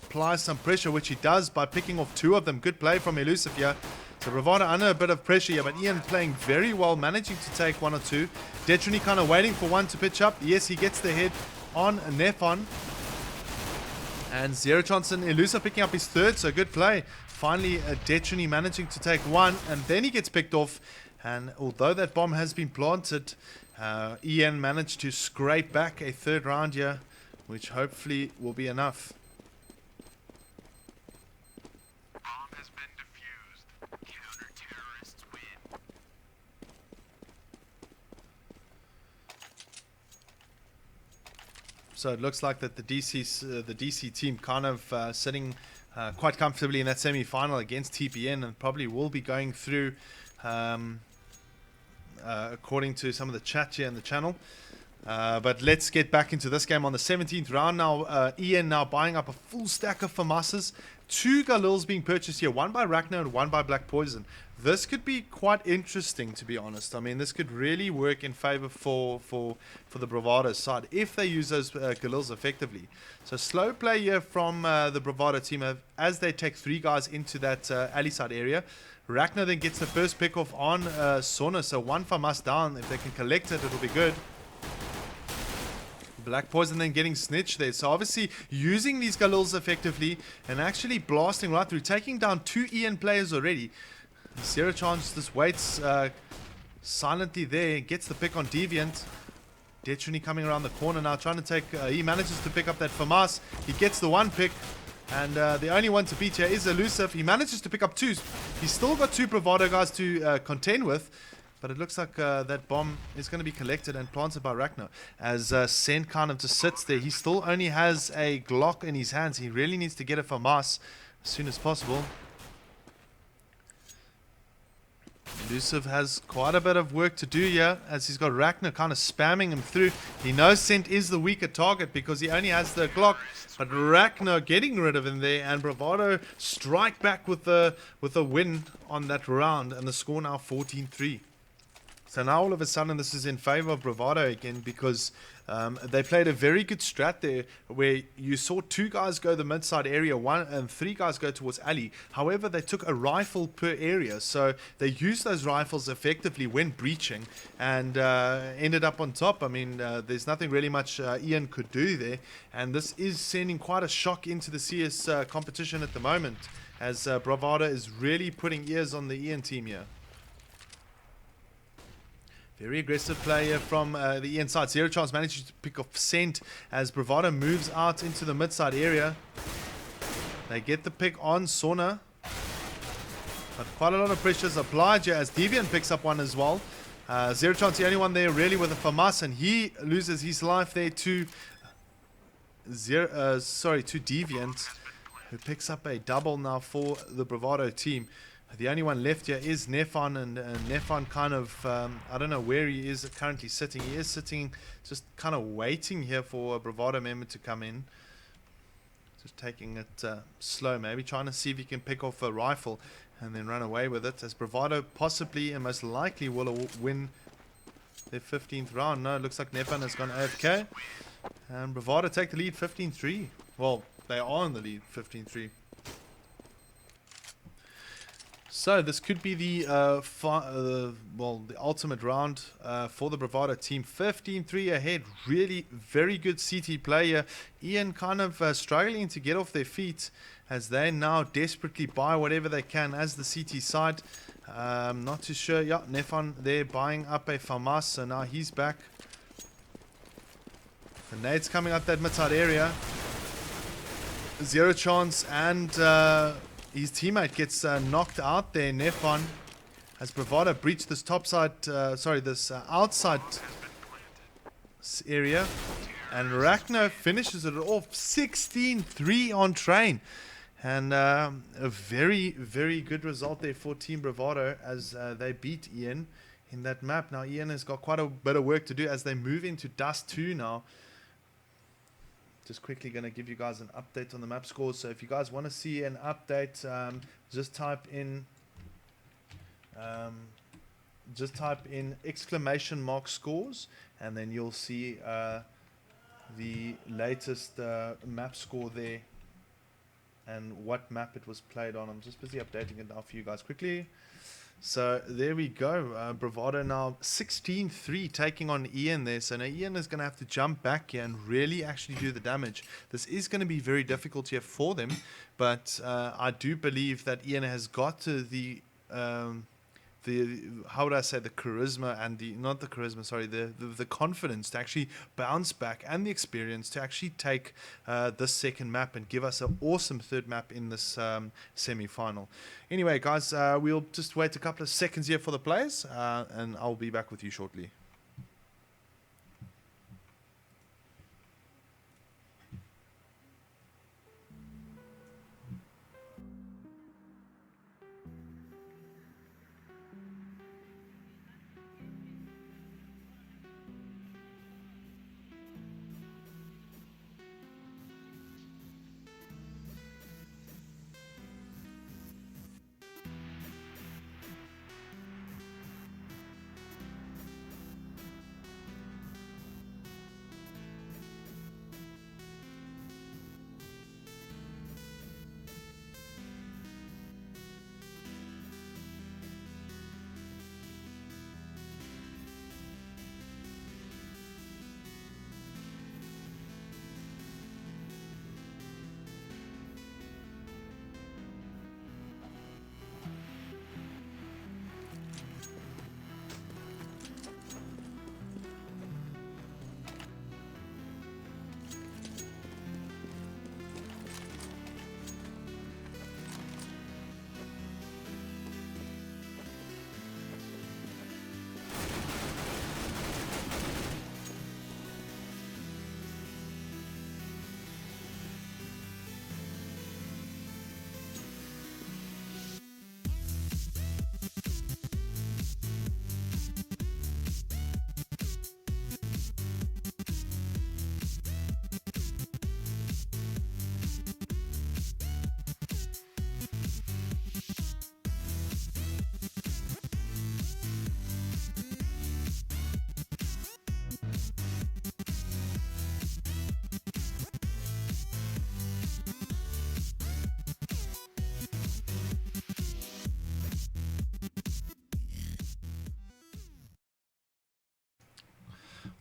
B: apply some pressure, which he does by picking off 2 of them. Good play from Elusive here. So Bravado under a bit of pressure here, but Ian playing very well, managing to take 1 or 2. Detrony kind of waiting for 1 to pitch up. Yes, he gets the head on Nefon. And Zero Chance and Elusive picking up his 3rd, so good play. Finally, Detrony managing to take 1, and then he gets picked off. And although that bomb has been planted, Ian managed to scrape back a 3rd round here, which hopefully will be enough. So it looks like that the DC team kind of sitting quite comfortably in that semi-final against TPN, and probably will be going through according to some of the chat here in the channel. But let's get back into this game on the 17th round now. Ian now buying up a full stack of FAMASs. 2 Galils being purchased here, 1 by Rachno and 1 by Black Poison. This could be quite interesting, to be honest. I mean, this could really work in favor for the Bravado side if they use those Galils effectively. So slow play here from the Bravado team as they take 3 guys into that alley side area. Rachno then gets the first pick off on Sona, so 1 FAMAS down. If they can collect it, it'll be good. Black Poison then getting snitched there. So obviously using these Galils effectively and actually blasting right through, taking down 2 Ian players already. Zero Chance just waits silently there, gets the pick on Deviant. Detrony coming around the corner now, trying to take, he manages to pick up that FAMAS. He gets the 1 pick, And the only one to beat here is Elusive. He manages to pick up 2. He's still got 2 Bravado guys to contend with. But it looks like that bomb is going to be collected and planted by Ragnar. As Sen kind of just sits there. He still only has a Glock in his hands. He really needs to get it for Mas as soon as possible. Elusive has quite a bit of work to do here, as he's got Ragnar kind of spamming him through. He knows Sent is the weaker target because he only has the Glock, but Ragnar getting rid of him there, and Bravado strike back with a win on that round, and the score now 14-3. So now all of a sudden this is in favor of Bravado again, because they played a very good strat there where you saw 2 guys go the mid-side area, 1 and 3 guys go towards alley. However, they took a rifle per area, so they used those rifles effectively when breaching and ended up on top. I mean, there's nothing really much Ian could do there, and this is sending quite a shock into the CS competition at the moment, as Bravado is really putting ears on the Ian team here. Very aggressive player from the Ian side. Zero Chance manages to pick off Scent as Bravado moves out into the mid-side area. They get the pick on Sauna. But quite a lot of pressure is applied here as Deviant picks up one as well. Zero Chance the only one there really with a FAMAS, and he loses his life there to Deviant, who picks up a double now for the Bravado team. The only one left here is Nefon, and Nefon kind of, I don't know where he is currently sitting. He is sitting just kind of waiting here for a Bravado member to come in. Just taking it slow, maybe trying to see if he can pick off a rifle and then run away with it, as Bravado possibly and most likely will win their 15th round. No, it looks like Nefon has gone AFK. And Bravado take the lead 15-3. Well, they are in the lead 15-3. So this could be the the ultimate round for the Bravado team. 15-3 ahead. Really very good CT player. Ian kind of struggling to get off their feet as they now desperately buy whatever they can as the CT side. Not too sure. Yeah, Nefon there buying up a FAMAS, so now he's back. The nades coming up that mid-side area. Zero Chance and his teammate gets knocked out there, Nefon, as Bravado breached this outside area, and Ragnar finishes it off 16-3 on train, and a very, very good result there for Team Bravado as they beat Ian in that map. Now Ian has got quite a bit of work to do as they move into Dust 2 now. Just quickly going to give you guys an update on the map scores. So if you guys want to see an update, just type in !! scores, and then you'll see the latest map score there and what map it was played on. I'm just busy updating it now for you guys quickly. So there we go. Bravado now 16-3 taking on Ian there. So now Ian is going to have to jump back here and really actually do the damage. This is going to be very difficult here for them. But I do believe that Ian has got to the how would I say, the charisma and the confidence to actually bounce back, and the experience to actually take this second map and give us an awesome third map in this semi-final. Anyway, guys, we'll just wait a couple of seconds here for the players, and I'll be back with you shortly.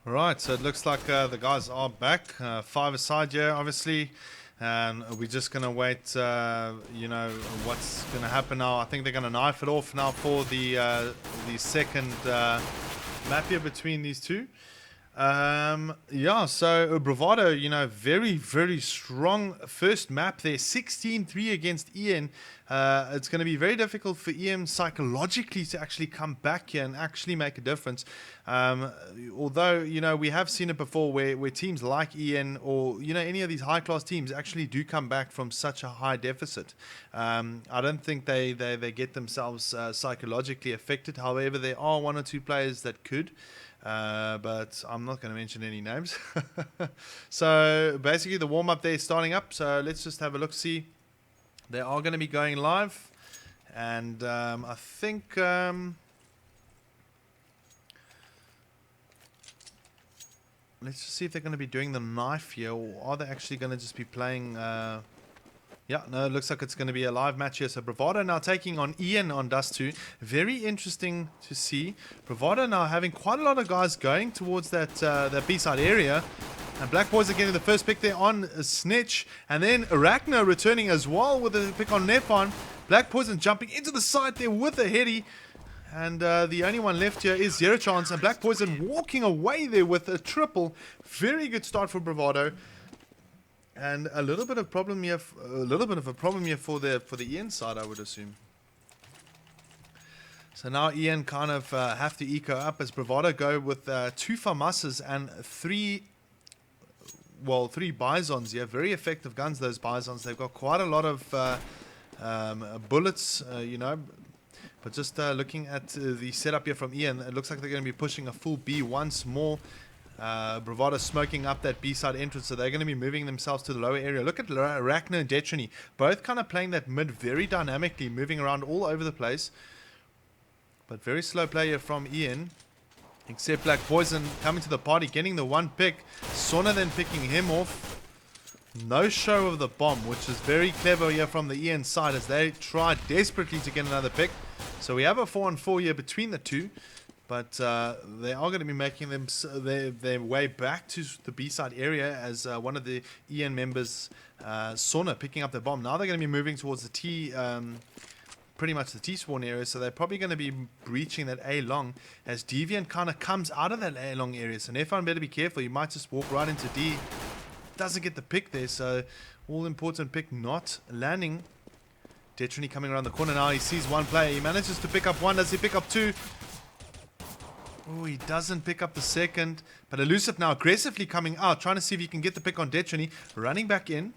B: Right, so it looks like the guys are back. 5-a-side here, obviously. And we're just going to wait, what's going to happen now. I think they're going to knife it off now for the second map here between these two. So Bravado, very, very strong first map there. 16-3 against Ian. It's going to be very difficult for Ian psychologically to actually come back here and actually make a difference. Although, we have seen it before where teams like Ian or, any of these high-class teams actually do come back from such a high deficit. I don't think they get themselves psychologically affected. However, there are one or two players that could. But I'm not going to mention any names. So basically the warm-up there is starting up. So let's just have a look, see. They are going to be going live. And I think... let's just see if they're going to be doing the knife here. Or are they actually going to just be playing... Yeah, no, it looks like it's going to be a live match here. So Bravado now taking on Ian on Dust 2. Very interesting to see. Bravado now having quite a lot of guys going towards that B-side area. And Black Boys are getting the first pick there on Snitch. And then Arachno returning as well with a pick on Nefon. Black Poison jumping into the side there with a heady. And the only one left here is Zero Chance. And Black Poison walking away there with a triple. Very good start for Bravado. And a little bit of problem here, for the Ian side, I would assume. So now Ian kind of have to eco up as Bravado go with 2 Famasas and 3 Bisons. Yeah, very effective guns, those Bisons. They've got quite a lot of bullets, But just looking at the setup here from Ian, it looks like they're going to be pushing a full B once more. Bravado smoking up that B-side entrance, so they're going to be moving themselves to the lower area. Look at Arachno and Detrony, both kind of playing that mid very dynamically, moving around all over the place. But very slow player from Ian, except Black Poison coming to the party, getting the one pick. Sona then picking him off. No show of the bomb, which is very clever here from the Ian side as they try desperately to get another pick. So we have a 4-on-4 here between the two. But they are going to be making their way back to the B-side area as one of the Ian members, Sona, picking up the bomb. Now they're going to be moving towards the pretty much the T-spawn area. So they're probably going to be breaching that A-long as Deviant kind of comes out of that A-long area. So Nefon better be careful. You might just walk right into D. Doesn't get the pick there. So all-important pick not landing. Detrony coming around the corner now. He sees one player. He manages to pick up one. Does he pick up two? Oh, he doesn't pick up the second. But Elusive now aggressively coming out, trying to see if he can get the pick on Detrony. Running back in.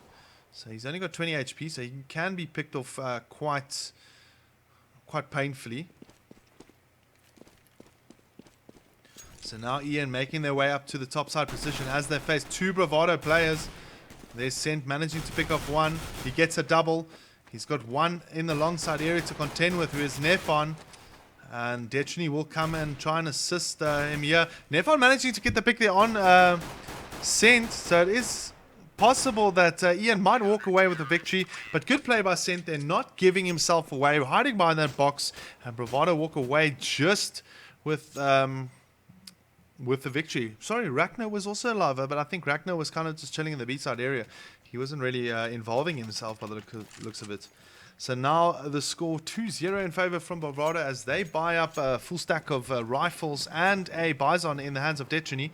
B: So he's only got 20 HP, so he can be picked off quite painfully. So now Ian making their way up to the top side position as they face 2 Bravado players. There's Sent managing to pick off one. He gets a double. He's got one in the long side area to contend with, who is Nefon. And Detrony will come and try and assist him here. Nefon managing to get the pick there on Sent. So it is possible that Ian might walk away with the victory. But good play by Sent. They're not giving himself away. Hiding behind that box. And Bravado walk away just with the victory. Sorry, Ragnar was also alive. But I think Ragnar was kind of just chilling in the B-side area. He wasn't really involving himself by the looks of it. So now the score 2-0 in favor from Bravado as they buy up a full stack of rifles and a Bison in the hands of Detrony.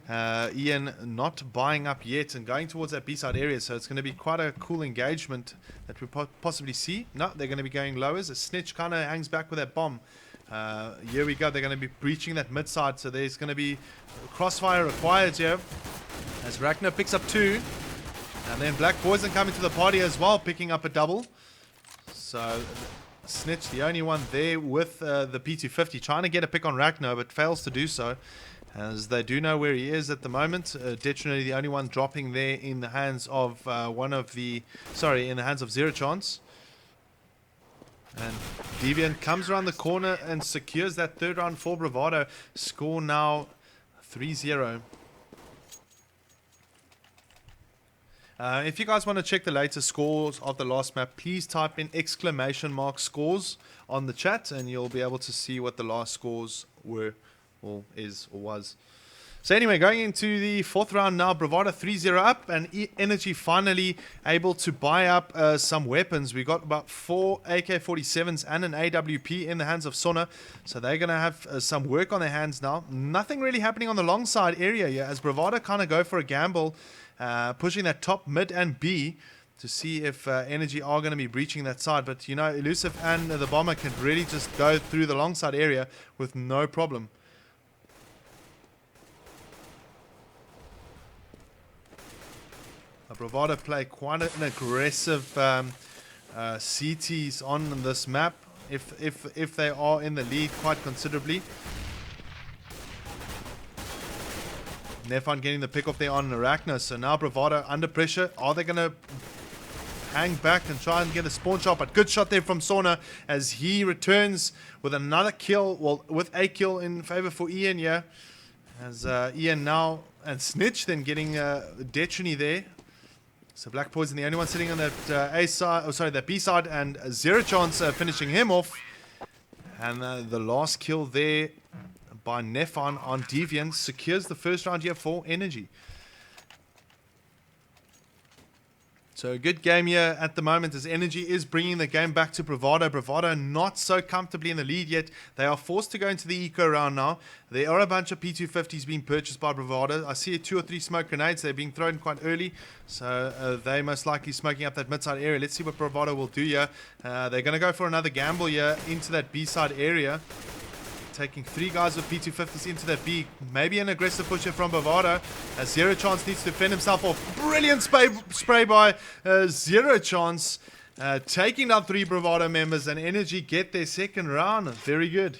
B: Ian not buying up yet and going towards that B-side area. So it's going to be quite a cool engagement that we possibly see. No, they're going to be going lowers. A Snitch kind of hangs back with that bomb. Here we go. They're going to be breaching that mid-side. So there's going to be crossfire required here as Ragnar picks up 2. And then Black Poison coming to the party as well, picking up a double. So Snitch, the only one there with the P250, trying to get a pick on Ragnar, but fails to do so, as they do know where he is at the moment. Detrony, the only one dropping there in the hands of in the hands of Zero Chance. And Deviant comes around the corner and secures that third round for Bravado. Score now 3-0. If you guys want to check the latest scores of the last map, please type in !scores on the chat and you'll be able to see what the last scores were or is or was. So anyway, going into the fourth round now, Bravado 3-0 up, and Energy finally able to buy up some weapons. We got about 4 AK-47s and an AWP in the hands of Sona, so they're going to have some work on their hands now. Nothing really happening on the long side area here, as Bravado kind of go for a gamble, pushing that top, mid, and B to see if Energy are going to be breaching that side. But, you know, Elusive and the Bomber can really just go through the long side area with no problem. Bravado play quite an aggressive CTs on this map, if they are in the lead quite considerably. Nefan getting the pick off there on Arachna, so now Bravado under pressure. Are they going to hang back and try and get a spawn shot? But good shot there from Sona as he returns with another kill, well, with a kill in favor for Ian, yeah. As Ian now, and Snitch then getting Detrony there. So Black Poison, the only one sitting on that A side, that B side, and Zero Chance finishing him off. And the last kill there by Nefan on Deviant secures the first round here for Energy. So a good game here at the moment as Energy is bringing the game back to Bravado. Bravado not so comfortably in the lead yet. They are forced to go into the eco round now. There are a bunch of P250s being purchased by Bravado. I see 2 or 3 smoke grenades. They're being thrown quite early. So they most likely smoking up that mid-side area. Let's see what Bravado will do here. They're going to go for another gamble here into that B-side area. Taking 3 guys with P250s into that B. Maybe an aggressive push here from Bravado. As Zero Chance needs to defend himself off. Brilliant spray by Zero Chance. Taking out 3 Bravado members, and Energy get their second round. Very good.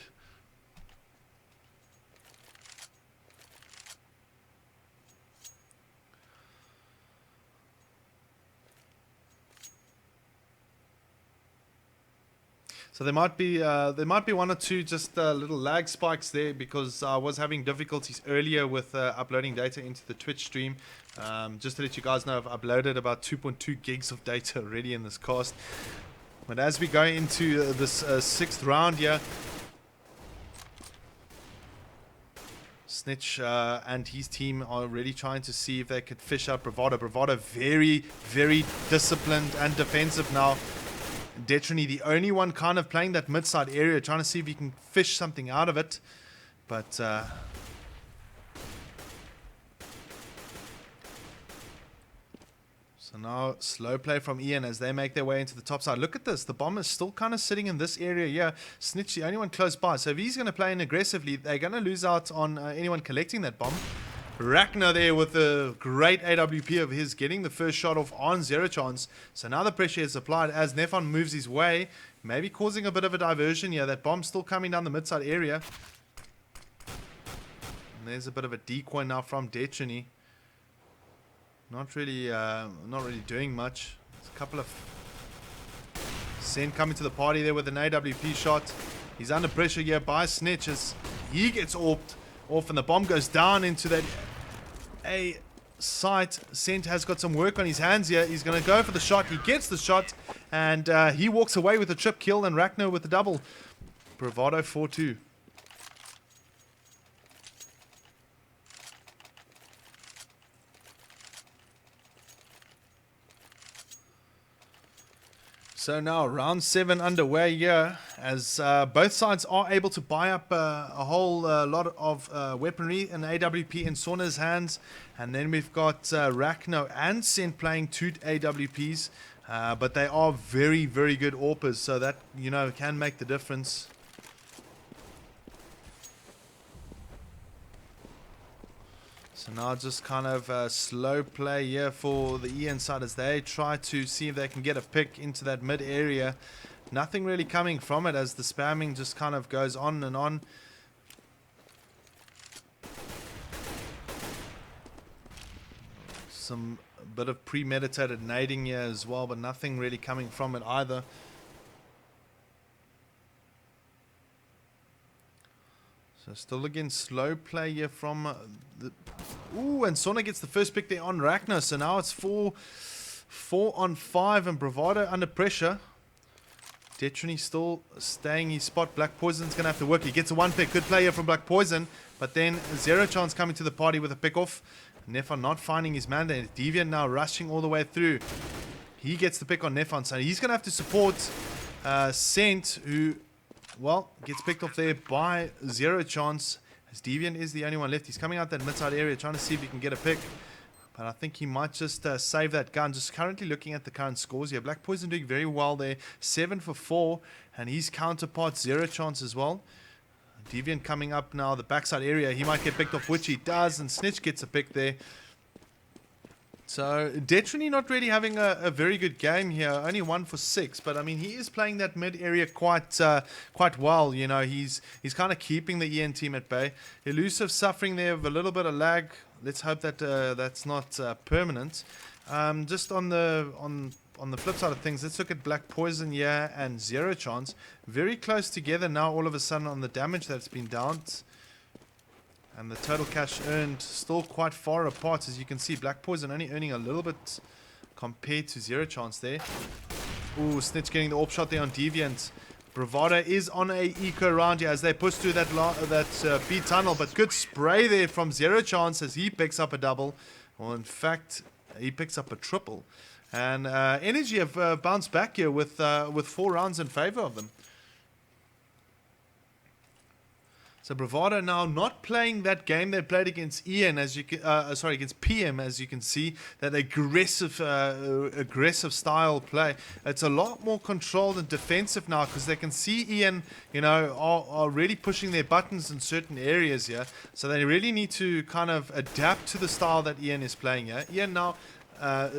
B: So there might be 1 or 2 just little lag spikes there because I was having difficulties earlier with uploading data into the Twitch stream. Just to let you guys know, I've uploaded about 2.2 gigs of data already in this cast. But as we go into this 6th round here, Snitch and his team are really trying to see if they could fish up Bravado. Bravado very, very disciplined and defensive now. Detrony, the only one kind of playing that mid-side area, trying to see if he can fish something out of it. But so now slow play from Ian as they make their way into the top side. Look at this, the bomb is still kind of sitting in this area here. Snitch, the only one close by. So if he's going to play in aggressively, they're going to lose out on anyone collecting that bomb. Rachna there with a great AWP of his, getting the first shot off on Zero Chance. So now the pressure is applied as Nefan moves his way, maybe causing a bit of a diversion here. That bomb's still coming down the mid-side area. And there's a bit of a decoy now from Detrony. Not really doing much. There's a couple of Sen coming to the party there with an AWP shot. He's under pressure here by Snitch as he gets orbed off and the bomb goes down into that A site. Sent has got some work on his hands here. He's going to go for the shot. He gets the shot and he walks away with a trip kill, and Rachna with the double. Bravado 4-2. So now round 7 underway here as both sides are able to buy up a whole lot of weaponry and AWP in Sona's hands. And then we've got Rachno and Sent playing 2 AWPs. But they are very, very good AWPers, so that, you know, can make the difference. So now just kind of a slow play here for the Ian side as they try to see if they can get a pick into that mid area. Nothing really coming from it as the spamming just kind of goes on and on. Some bit of premeditated nading here as well, but nothing really coming from it either. So still again slow play here from the... Ooh, and Sona gets the first pick there on Rachna. So now it's 4 on 5 and Bravado under pressure. Detrony still staying his spot. Black Poison's going to have to work. He gets a one pick. Good player from Black Poison. But then Zero Chance coming to the party with a pick off. Nefon not finding his man there. Deviant now rushing all the way through. He gets the pick on Nefon. So he's going to have to support Scent, who, well, gets picked off there by Zero Chance. As Deviant is the only one left. He's coming out that mid-side area trying to see if he can get a pick. But I think he might just save that gun. Just currently looking at the current scores here. Black Poison doing very well there. 7 for 4. And his counterpart, Zero Chance as well. Deviant coming up now, the backside area. He might get picked off, which he does. And Snitch gets a pick there. So, Detrony not really having a very good game here. Only 1 for 6. But, I mean, he is playing that mid area quite well. You know, he's kind of keeping the EN team at bay. Elusive suffering there with a little bit of lag. Let's hope that that's not permanent. Just on the flip side of things, let's look at Black Poison here and Zero Chance. Very close together now all of a sudden on the damage that's been downed. And the total cash earned still quite far apart. As you can see, Black Poison only earning a little bit compared to Zero Chance there. Ooh, Snitch getting the AWP shot there on Deviant. Bravado is on a eco round here as they push through that B tunnel. But good spray there from Zero Chance as he picks up a double. Well, in fact, he picks up a triple. And Energy have bounced back here with 4 rounds in favor of them. So Bravado now not playing that game they played against Ian, as you can, against PM, as you can see, that aggressive style play. It's a lot more controlled and defensive now because they can see Ian, you know, are really pushing their buttons in certain areas here. So they really need to kind of adapt to the style that Ian is playing here. Ian now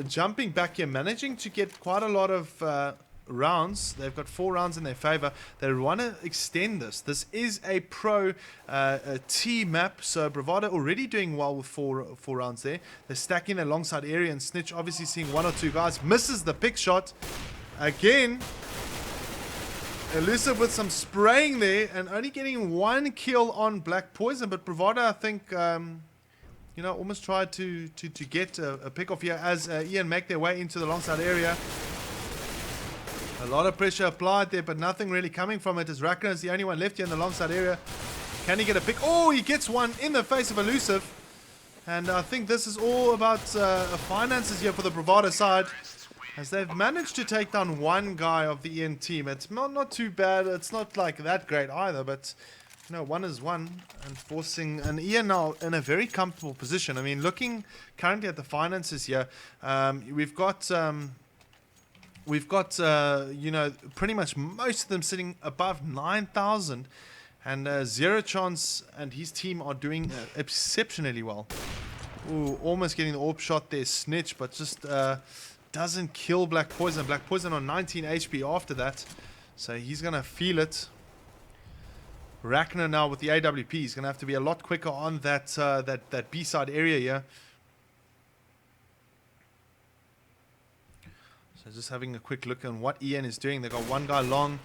B: jumping back here, managing to get quite a lot of rounds. They've got 4 rounds in their favor. They want to extend this. This is a pro T map, so Bravado already doing well with four rounds there. They're stacking their longside area, and Snitch obviously seeing 1 or 2 guys. Misses the pick shot again. Elusive with some spraying there and only getting 1 kill on Black Poison, but Bravado, I think, you know, almost tried to get a pick off here as Ian make their way into the longside area. A lot of pressure applied there, but nothing really coming from it as Rakna is the only one left here in the longside area. Can he get a pick? Oh, he gets one in the face of Elusive. And I think this is all about finances here for the Bravado side, as they've managed to take down 1 guy of the EN team. It's not too bad. It's not like that great either, but you know, 1 is 1, and forcing an Ian now in a very comfortable position. I mean, looking currently at the finances here, we've got you know, pretty much most of them sitting above 9,000, and Zero Chance and his team are doing exceptionally well. Ooh, almost getting the AWP shot there, Snitch, but just doesn't kill Black Poison. Black Poison on 19 HP after that, so he's gonna feel it. Rakna now with the AWP, he's gonna have to be a lot quicker on that that B side area here. So just having a quick look on what Ian is doing. They've got 1 guy long,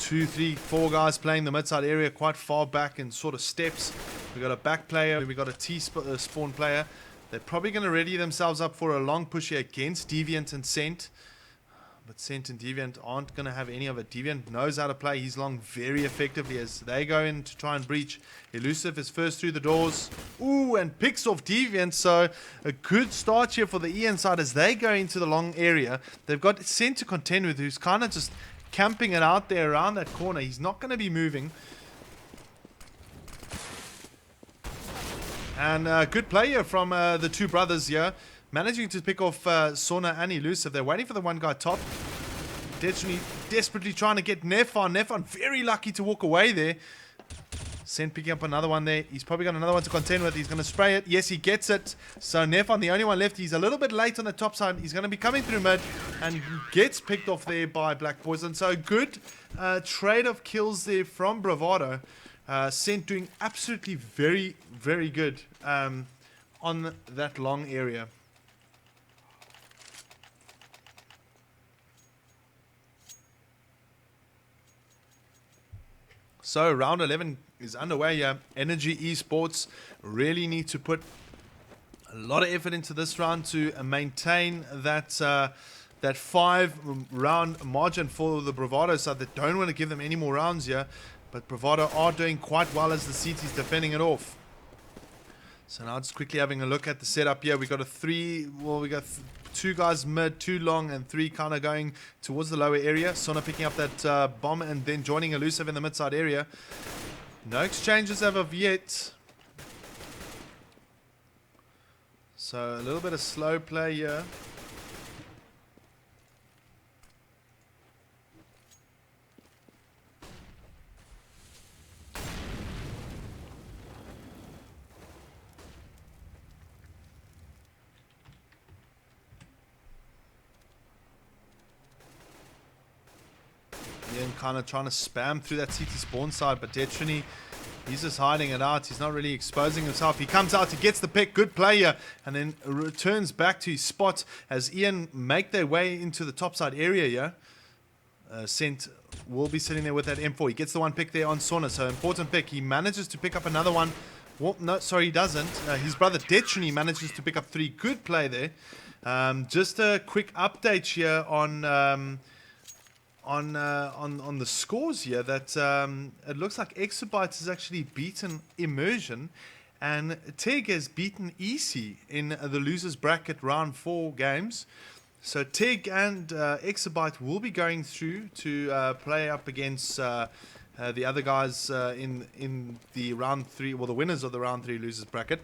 B: 2, 3, 4 guys playing the mid-side area quite far back in sort of steps. We've got a back player. We've got a T-spawn player. They're probably going to ready themselves up for a long push here against Deviant and Scent. But Scent and Deviant aren't going to have any of it. Deviant knows how to play his long very effectively as they go in to try and breach. Elusive is first through the doors. Ooh, and picks off Deviant. So a good start here for the Ian side as they go into the long area. They've got Scent to contend with, who's kind of just camping it out there around that corner. He's not going to be moving. And good play here from the 2 brothers here. Managing to pick off Sona and Elusive. They're waiting for the 1 guy top. Desperately trying to get Nefon. Nefon very lucky to walk away there. Scent picking up another one there. He's probably got another one to contend with. He's going to spray it. Yes, he gets it. So Nefon, the only one left. He's a little bit late on the top side. He's going to be coming through mid and gets picked off there by Black Poison. So good trade of kills there from Bravado. Scent doing absolutely very, very good on that long area. So round 11 is underway here. Energy Esports really need to put a lot of effort into this round to maintain that that 5-round margin for the Bravado side. They don't want to give them any more rounds here, but Bravado are doing quite well as the CT's defending it off. So now just quickly having a look at the setup here. We got we got 2 guys mid, 2 long, and 3 kind of going towards the lower area. Sona picking up that bomb and then joining Elusive in the mid-side area. No exchanges as of yet. So a little bit of slow play here. Ian kind of trying to spam through that CT spawn side, but Detrony, he's just hiding it out. He's not really exposing himself. He comes out, he gets the pick, good player, and then returns back to his spot as Ian make their way into the topside area here. Sent will be sitting there with that M4. He gets the one pick there on Sona, so important pick. He manages to pick up another one. Well, no, sorry, he doesn't. His brother Detrony manages to pick up 3. Good play there. Just a quick update here on the scores here, that it looks like Exabytes has actually beaten Immersion, and TEG has beaten EC in the losers bracket round 4 games. So TEG and Exabyte will be going through to play up against the other guys in the round 3, well, the winners of the round 3 losers bracket.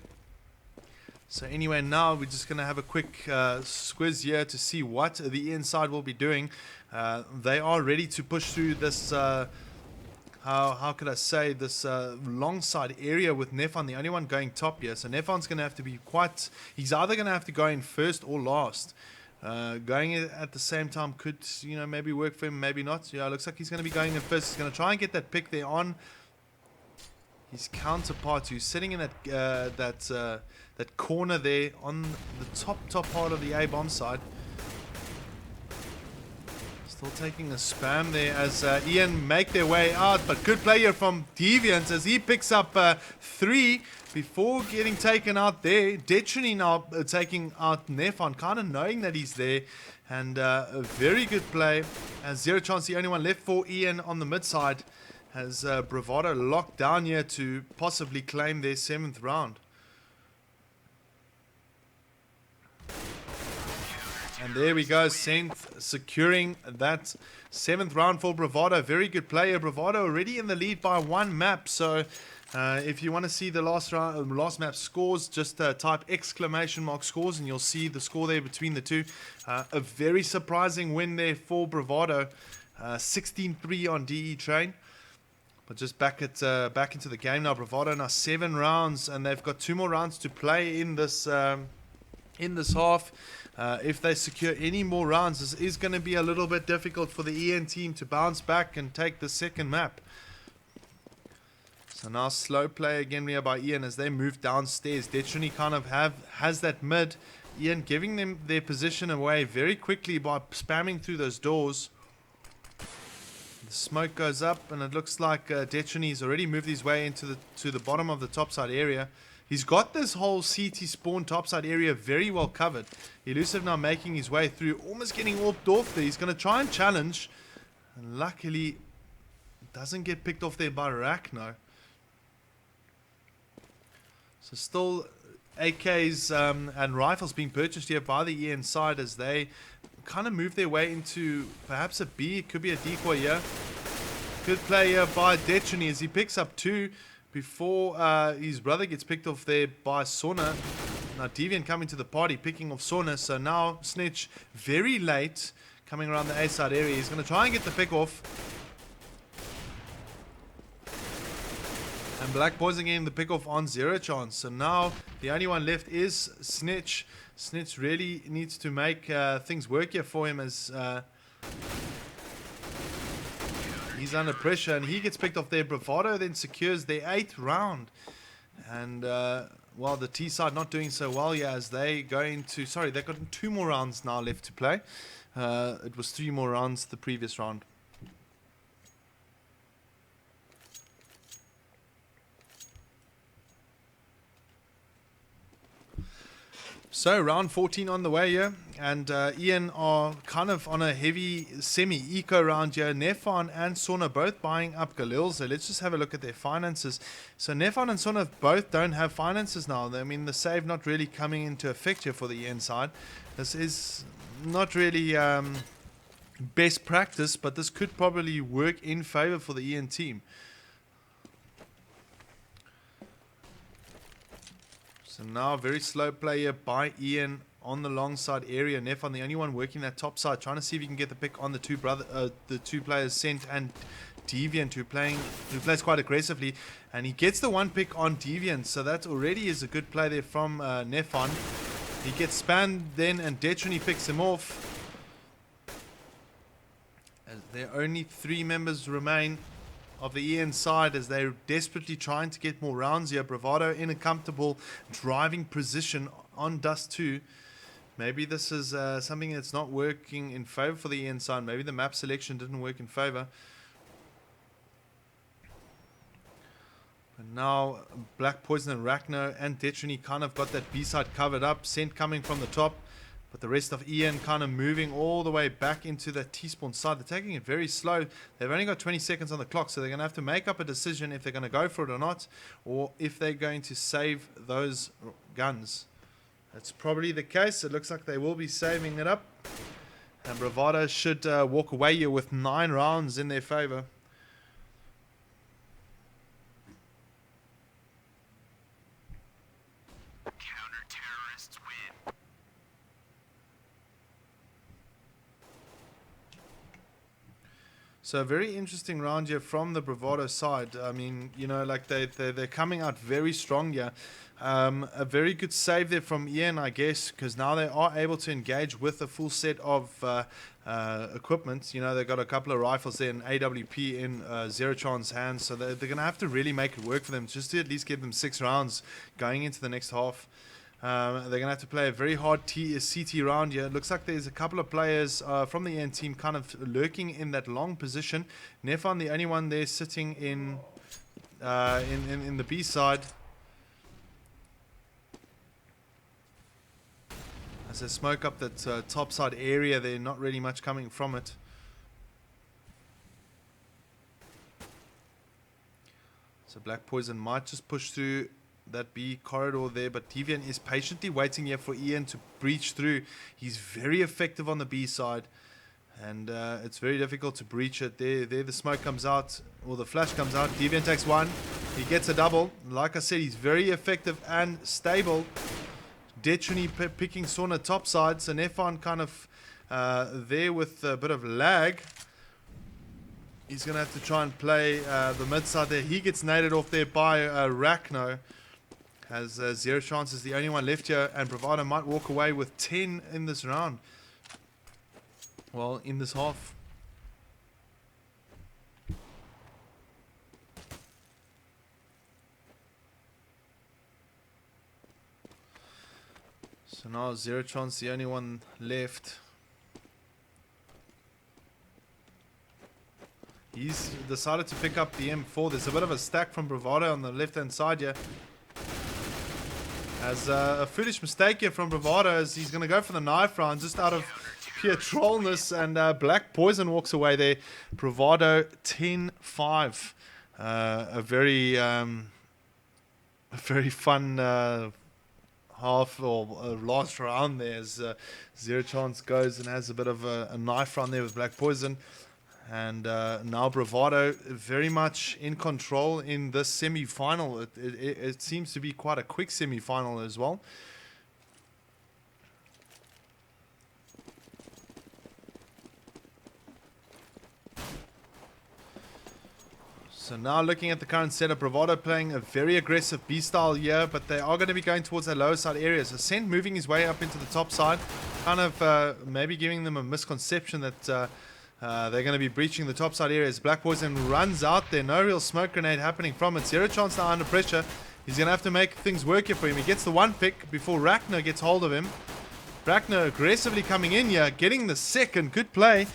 B: So anyway, now we're just going to have a quick squiz here to see what the Ian side will be doing. They are ready to push through this, how could I say, this long side area with Nefon, the only one going top here. So Nefon's going to have to be he's either going to have to go in first or last. Going at the same time could, maybe work for him, maybe not. Yeah, it looks like he's going to be going in first. He's going to try and get that pick there on his counterpart, who's sitting in that corner there on the top part of the A bomb side. Still taking a spam there as Ian make their way out, but good player from Deviant as he picks up 3 before getting taken out there. Detrony now taking out Nefon, kind of knowing that he's there, and a very good play as Zero Chance, the only one left for Ian on the mid side, has Bravado locked down here to possibly claim their 7th round. And there we go, Senth securing that 7th round for Bravado. Very good player. Bravado already in the lead by 1 map. So if you want to see the last map scores, just type !! scores and you'll see the score there between the two. A very surprising win there for Bravado. 16-3 on DE Train. But just back into the game now. Bravado now 7 rounds, and they've got 2 more rounds to play in this half. If they secure any more rounds, this is going to be a little bit difficult for the EN team to bounce back and take the 2nd map. So now slow play again here by Ian as they move downstairs. Detrony kind of has that mid. Ian giving them their position away very quickly by spamming through those doors. The smoke goes up, and it looks like Detrony's already moved his way into the bottom of the topside area. He's got this whole CT spawn topside area very well covered. Elusive now making his way through, almost getting warped off there. He's going to try and challenge, and luckily doesn't get picked off there by Arachno. So still AKs and rifles being purchased here by the EN side as they kind of move their way into perhaps a B. It could be a decoy here. Good play here by Detrony as he picks up 2 before his brother gets picked off there by Sona. Now Deviant coming to the party, picking off Sona. So now Snitch very late coming around the A side area. He's going to try and get the pick off. And Black Boys again the pick off on Zero Chance. So now the only one left is Snitch. Snitch really needs to make things work here for him as he's under pressure, and he gets picked off there. Bravado then secures their 8th round. And well, the T side not doing so well here as they go into, sorry, they've got 2 more rounds now left to play. It was 3 more rounds the previous round. So round 14 on the way here. and Ian are kind of on a heavy semi-eco round here. Nefan and Sauna both buying up Galil, so let's just have a look at their finances. So Nefan and Sauna both don't have finances now. I mean, the save not really coming into effect here for the Ian side. This is not really best practice, but this could probably work in favor for the Ian team. So now very slow play here by Ian on the long side area. Nefan the only one working that top side, trying to see if he can get the pick on the two players, Sent and Deviant, who plays quite aggressively, and he gets the one pick on Deviant, so that already is a good play there from Nefan. He gets spammed then, and Detrini picks him off. As there are only 3 members remain of the Ian side, as they're desperately trying to get more rounds here. Bravado in a comfortable driving position on Dust 2. Maybe this is something that's not working in favor for the Ian side. Maybe the map selection didn't work in favor. But now Black Poison and Rachno and Detrini kind of got that B side covered up. Scent coming from the top, but the rest of Ian kind of moving all the way back into that T-spawn side. They're taking it very slow. They've only got 20 seconds on the clock, so they're going to have to make up a decision if they're going to go for it or not, or if they're going to save those guns. That's probably the case. It looks like they will be saving it up. And Bravado should walk away here with 9 rounds in their favor.
C: Counter-terrorists win.
B: So a very interesting round here from the Bravado side. I mean, you know, like they're coming out very strong here. A very good save there from Ian, I guess, because now they are able to engage with a full set of equipment. You know, they've got a couple of rifles there, and AWP in Zero Chance hands, so they're going to have to really make it work for them just to at least give them 6 rounds going into the next half. They're going to have to play a very hard CT round here. It looks like there's a couple of players from the Ian team kind of lurking in that long position. Nefan, the only one there sitting in the B side. As they smoke up that top side area, they're not really much coming from it. So Black Poison might just push through that B corridor there, but Deviant is patiently waiting here for Ian to breach through. He's very effective on the B side, and it's very difficult to breach it. There the smoke comes out, or the flash comes out. Deviant takes 1. He gets a double. Like I said, he's very effective and stable. Detrini picking Sauna top side, so Nefan kind of there with a bit of lag. He's going to have to try and play the mid side there. He gets naded off there by Rachno. Has 0 chances, the only one left here, and Bravado might walk away with 10 in this round. Well, in this half. So now 0 chance, the only one left. He's decided to pick up the M4. There's a bit of a stack from Bravado on the left hand side here. As a foolish mistake here from Bravado, as he's going to go for the knife round just out of pure trollness, and Black Poison walks away there. Bravado 10-5. A very fun half or last round there, as 0 chance goes and has a bit of a knife round there with Black Poison. And now Bravado very much in control in this semi-final. It seems to be quite a quick semi-final as well. So now looking at the current setup, Bravado playing a very aggressive B-style here, but they are going to be going towards their lower side areas. Ascent moving his way up into the top side, kind of maybe giving them a misconception that they're going to be breaching the top side areas. Black Poison runs out there. No real smoke grenade happening from it. 0 chance now under pressure. He's going to have to make things work here for him. He gets the 1 pick before Rachno gets hold of him. Rachno aggressively coming in here, getting the 2nd. Good play.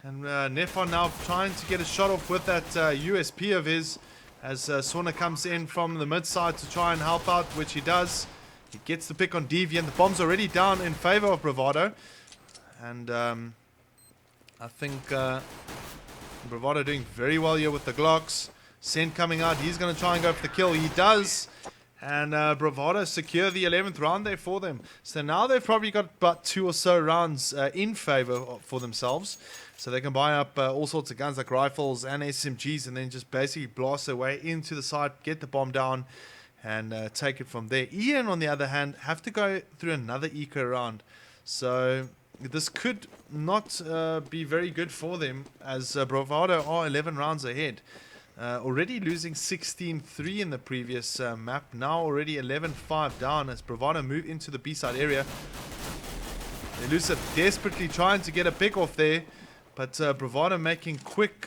B: And Nefan now trying to get a shot off with that USP of his, as Sauna comes in from the mid side to try and help out, which he does. He gets the pick on Deviant. The bomb's already down in favor of Bravado. And I think Bravado doing very well here with the Glocks. Sent coming out. He's going to try and go for the kill. He does. And Bravado secure the 11th round there for them. So now they've probably got about 2 or so rounds in favor for themselves. So they can buy up all sorts of guns like rifles and SMGs and then just basically blast their way into the site, get the bomb down, and take it from there. Ian, on the other hand, have to go through another eco round. So this could not be very good for them, as Bravado are 11 rounds ahead. Already losing 16-3 in the previous map. Now already 11-5 down as Bravado move into the B-side area. Elusive desperately trying to get a pick off there. But Bravado making quick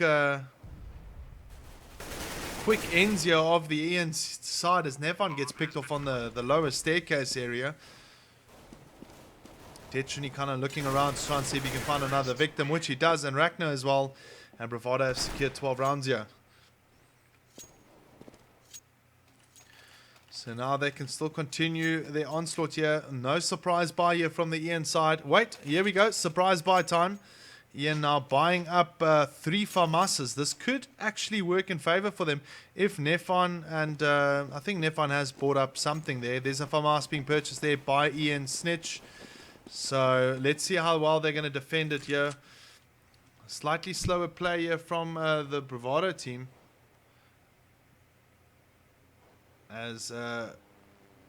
B: ends here of the Ian side as Nefan gets picked off on the lower staircase area. Detrony kind of looking around to try and see if he can find another victim, which he does, and Ragnar as well. And Bravado have secured 12 rounds here. So now they can still continue their onslaught here. No surprise buy here from the Ian side. Wait, here we go. Surprise buy time. Ian now buying up 3 Farmasas. This could actually work in favor for them if Nefan, and I think Nefan has bought up something there. There's a Farmas being purchased there by Ian Snitch. So let's see how well they're going to defend it here. Slightly slower play here from the Bravado team. As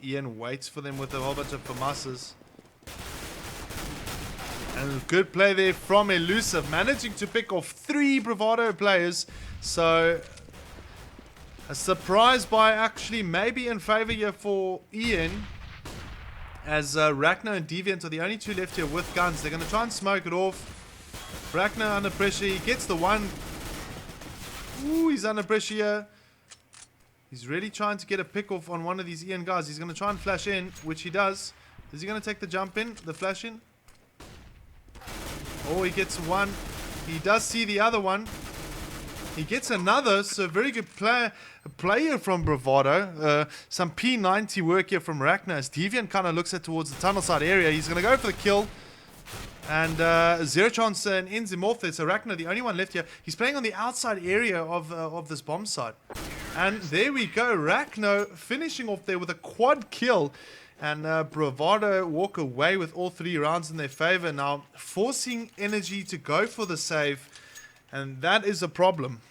B: Ian waits for them with a whole bunch of Farmasas. And good play there from Elusive, managing to pick off 3 Bravado players. So a surprise buy actually maybe in favor here for Ian. As Ragnar and Deviant are the only 2 left here with guns. They're going to try and smoke it off. Ragnar under pressure. He gets the one. Ooh, he's under pressure here. He's really trying to get a pick off on one of these Ian guys. He's going to try and flash in, which he does. Is he going to take the jump in, the flash in? Oh, he gets one. He does see the other one. He gets another. So very good player from Bravado. Some P90 work here from Ragnar. As Deviant kind of looks at towards the tunnel side area. He's going to go for the kill. And zero chance and ends him off there. So Ragnar, the only one left here. He's playing on the outside area of this bomb site. And there we go. Ragnar finishing off there with a quad kill. And Bravado walk away with all 3 rounds in their favor. Now forcing Energy to go for the save. And that is a problem.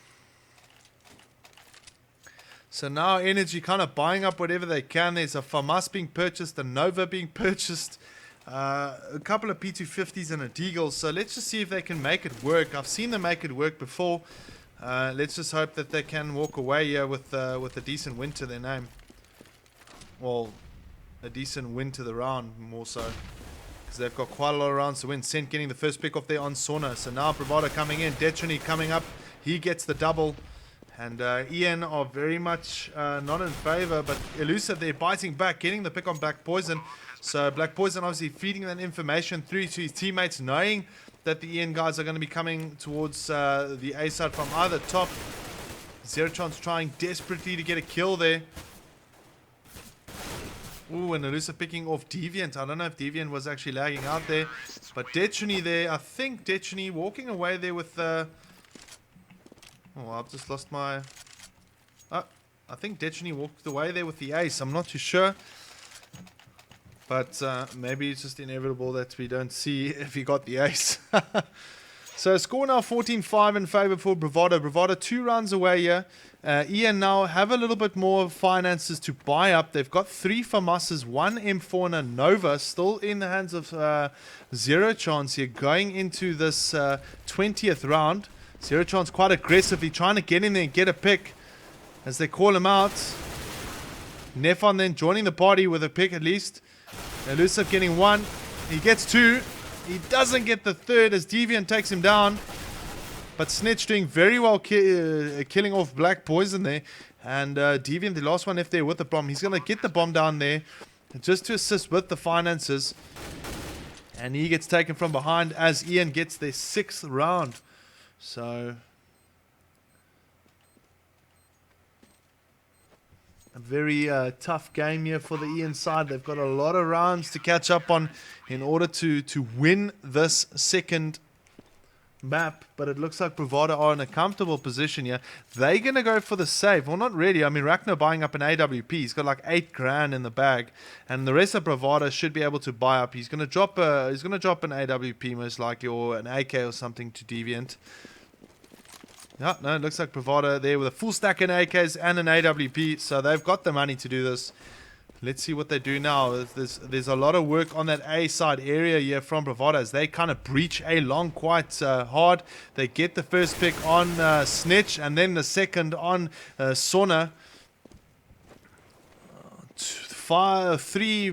B: So now Energy kind of buying up whatever they can. There's a FAMAS being purchased. A Nova being purchased. A couple of P250s and a Deagle. So let's just see if they can make it work. I've seen them make it work before. Let's just hope that they can walk away here with a decent win to their name. Well, a decent win to the round, more so. Because they've got quite a lot of rounds to win. Sent getting the first pick off there on Sauna. So now Bravado coming in. Detrony coming up. He gets the double. And Ian are very much not in favor. But Elusive, they're biting back. Getting the pick on Black Poison. So Black Poison obviously feeding that information through to his teammates. Knowing that the Ian guys are going to be coming towards the A side from either top. Zero chance trying desperately to get a kill there. Ooh, and Elusive picking off Deviant. I don't know if Deviant was actually lagging out there. But Detrony there. I think Detrony walking away there with... oh, I've just lost my... I think Detrony walked away there with the ace. I'm not too sure. But maybe it's just inevitable that we don't see if he got the ace. So score now 14-5 in favor for Bravado. Bravado 2 rounds away here. Ian now have a little bit more finances to buy up. They've got 3 FAMASas, 1 M4 and a Nova. Still in the hands of Zero Chance here. Going into this 20th round. Zero Chance quite aggressively trying to get in there and get a pick. As they call him out. Nefan then joining the party with a pick at least. Elusive getting 1. He gets 2. He doesn't get the 3rd as Deviant takes him down. But Snitch doing very well killing off Black Poison there. And Deviant, the last one left there with the bomb. He's going to get the bomb down there just to assist with the finances. And he gets taken from behind as Ian gets their 6th round. So... A very tough game here for the Ian side. They've got a lot of rounds to catch up on in order to win this second map, but it looks like Bravado are in a comfortable position here. They're going to go for the save. Well, not really. I mean, Ragnar buying up an AWP. He's got like 8 grand in the bag, and the rest of Bravado should be able to buy up. He's going to drop an AWP most likely, or an AK or something to Deviant. Yeah, no, it looks like Bravado there with a full stack in AKs and an AWP, so they've got the money to do this. Let's see what they do now. There's a lot of work on that A side area here from Bravado as they kind of breach A long quite hard. They get the first pick on Snitch and then the second on Sona. Pretty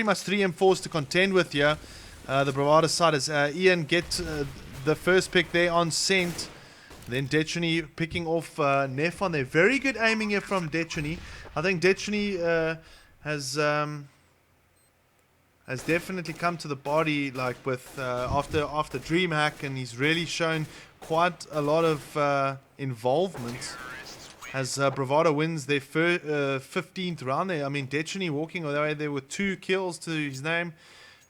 B: much 3 M4s to contend with here. The Bravado side is Ian get the first pick there on Scent. Then Detrony picking off Nefon. They're very good aiming here from Detrony. I think Detrony has definitely come to the body, like with after DreamHack, and he's really shown quite a lot of involvement as Bravado wins their 15th round there. I mean, Detrony walking away there with 2 kills to his name,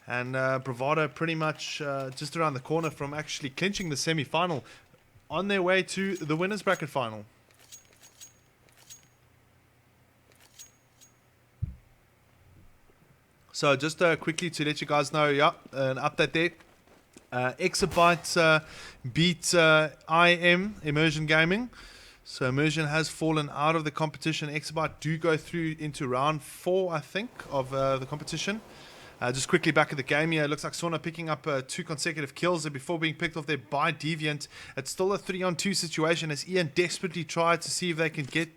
B: and Bravado pretty much just around the corner from actually clinching the semi-final, on their way to the winners bracket final. So just quickly to let you guys know, yeah, an update there. Exabyte beat IM, Immersion Gaming. So Immersion has fallen out of the competition. Exabyte do go through into round 4, I think, of the competition. Just quickly back at the game here, it looks like Sona picking up 2 consecutive kills there before being picked off there by Deviant. It's still a 3-on-2 situation as Ian desperately tried to see if they can get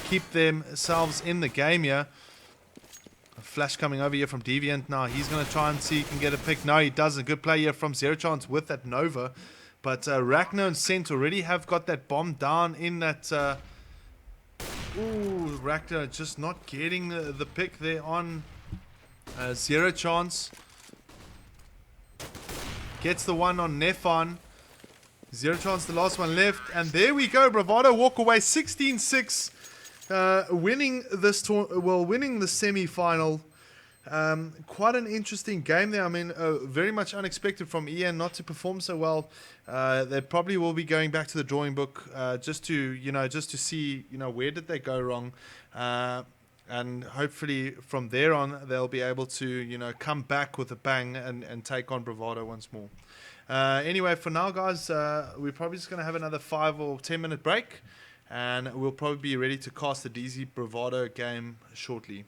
B: keep themselves in the game here. A flash coming over here from Deviant now. He's going to try and see if he can get a pick. No, he doesn't. Good play here from Zero Chance with that Nova. But Ragnar and Scent already have got that bomb down in that... Ooh, Ragnar just not getting the pick there on Zero Chance. Gets the one on Nefon. Zero Chance, the last one left. And there we go. Bravado walk away 16-6. Winning the semi-final. Quite an interesting game there. I mean, very much unexpected from Ian not to perform so well. They probably will be going back to the drawing book just to see where did they go wrong, and hopefully from there on they'll be able to come back with a bang and take on Bravado once more. Anyway, for now, guys, we're probably just going to have another 5 or 10 minute break. And we'll probably be ready to cast the DZ Bravado game shortly.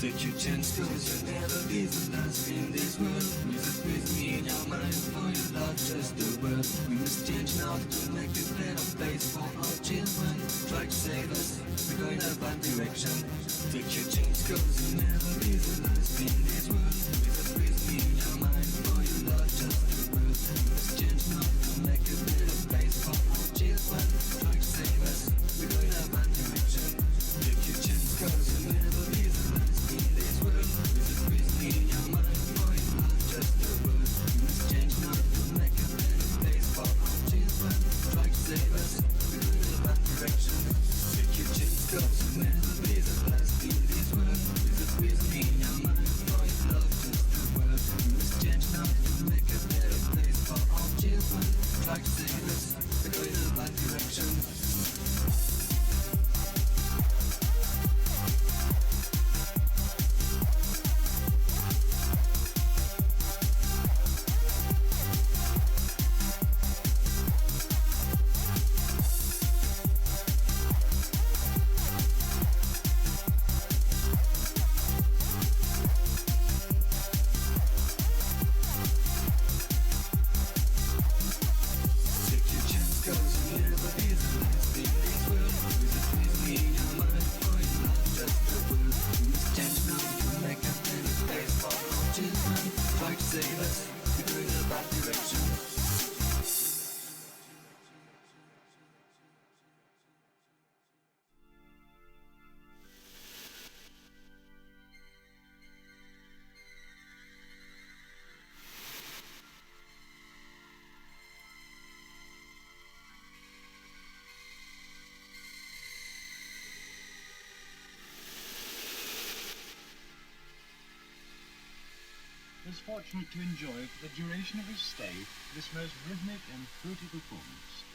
D: Take your chance, cause you'll never be the last in this world. With me in your mind, for your love, just the world. We must change now to make a better place for our children. Try to save us, we're going a bad direction. Take your chance, cause you'll never be the last in this world. With me in your mind, for your love, just the world. We must change now to make a better place for our children. Try to save us, we're going a bad direction. Take your chance, cause you'll never be the last in this world. With me in your mind, for your love, just the world. We must change now to make a better place for our children. Try to save us, we're going a bad direction. Take your chance, cause you'll never be the last in this world. With me in your mind, for your love, just the world. We must change now to make a better place for our children. Try to save us, we're going a bad direction. Take your chance, cause you'll never be the last in this world. With me in your mind, for your love, just the world. We must change now to make a better place for our children. Try to save us, we're going a bad direction.
E: Was fortunate to enjoy for the duration of his stay this most rhythmic and fruity performance.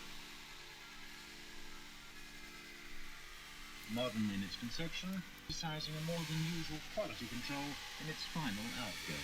E: Modern in its conception, emphasizing a more than usual quality control in its final output.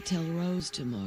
F: Tell Rose tomorrow.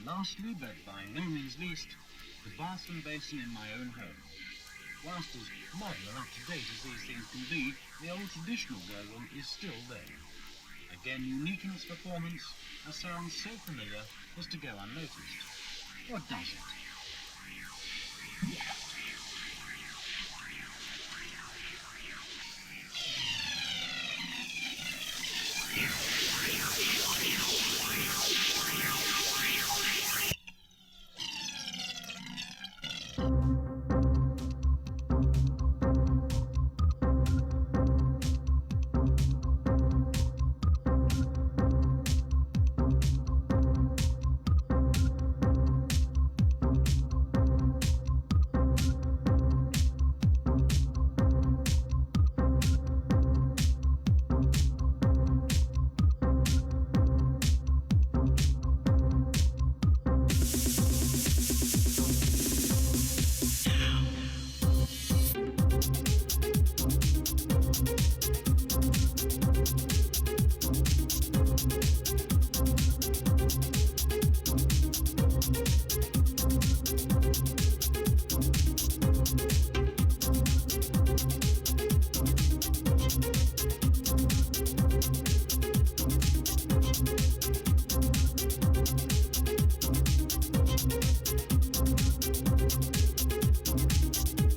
E: Lastly, but by no means least, the bathroom basin in my own home. Whilst as modern and up-to-date as these things can be, the old traditional gurgle is still there. Again, unique in its performance, a sound so familiar as to go unnoticed. Or does it?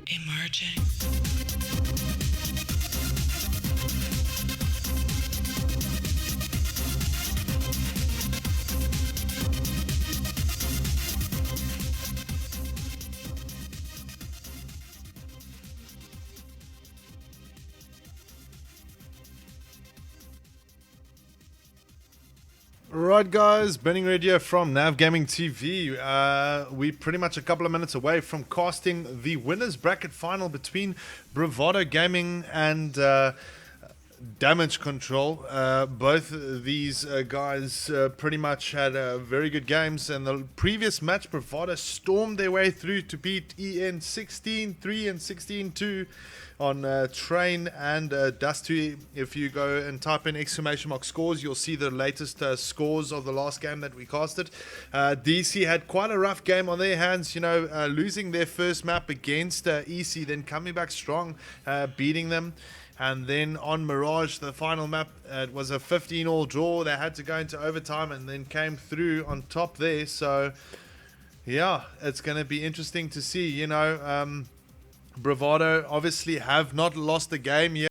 F: Emerging.
B: Right, guys, BurningRed here from Nav Gaming TV. We're pretty much a couple of minutes away from casting the winners bracket final between Bravado Gaming and Damage Control. Both these guys pretty much had very good games. And the previous match, Bravado stormed their way through to beat EN 16-3 and 16-2 on Train and Dusty. If you go and type in ! scores, you'll see the latest scores of the last game that we casted. DC had quite a rough game on their hands, losing their first map against EC, then coming back strong, beating them. And then on Mirage, the final map, it was a 15-all draw. They had to go into overtime and then came through on top there. So, yeah, it's going to be interesting to see. Bravado obviously have not lost the game yet.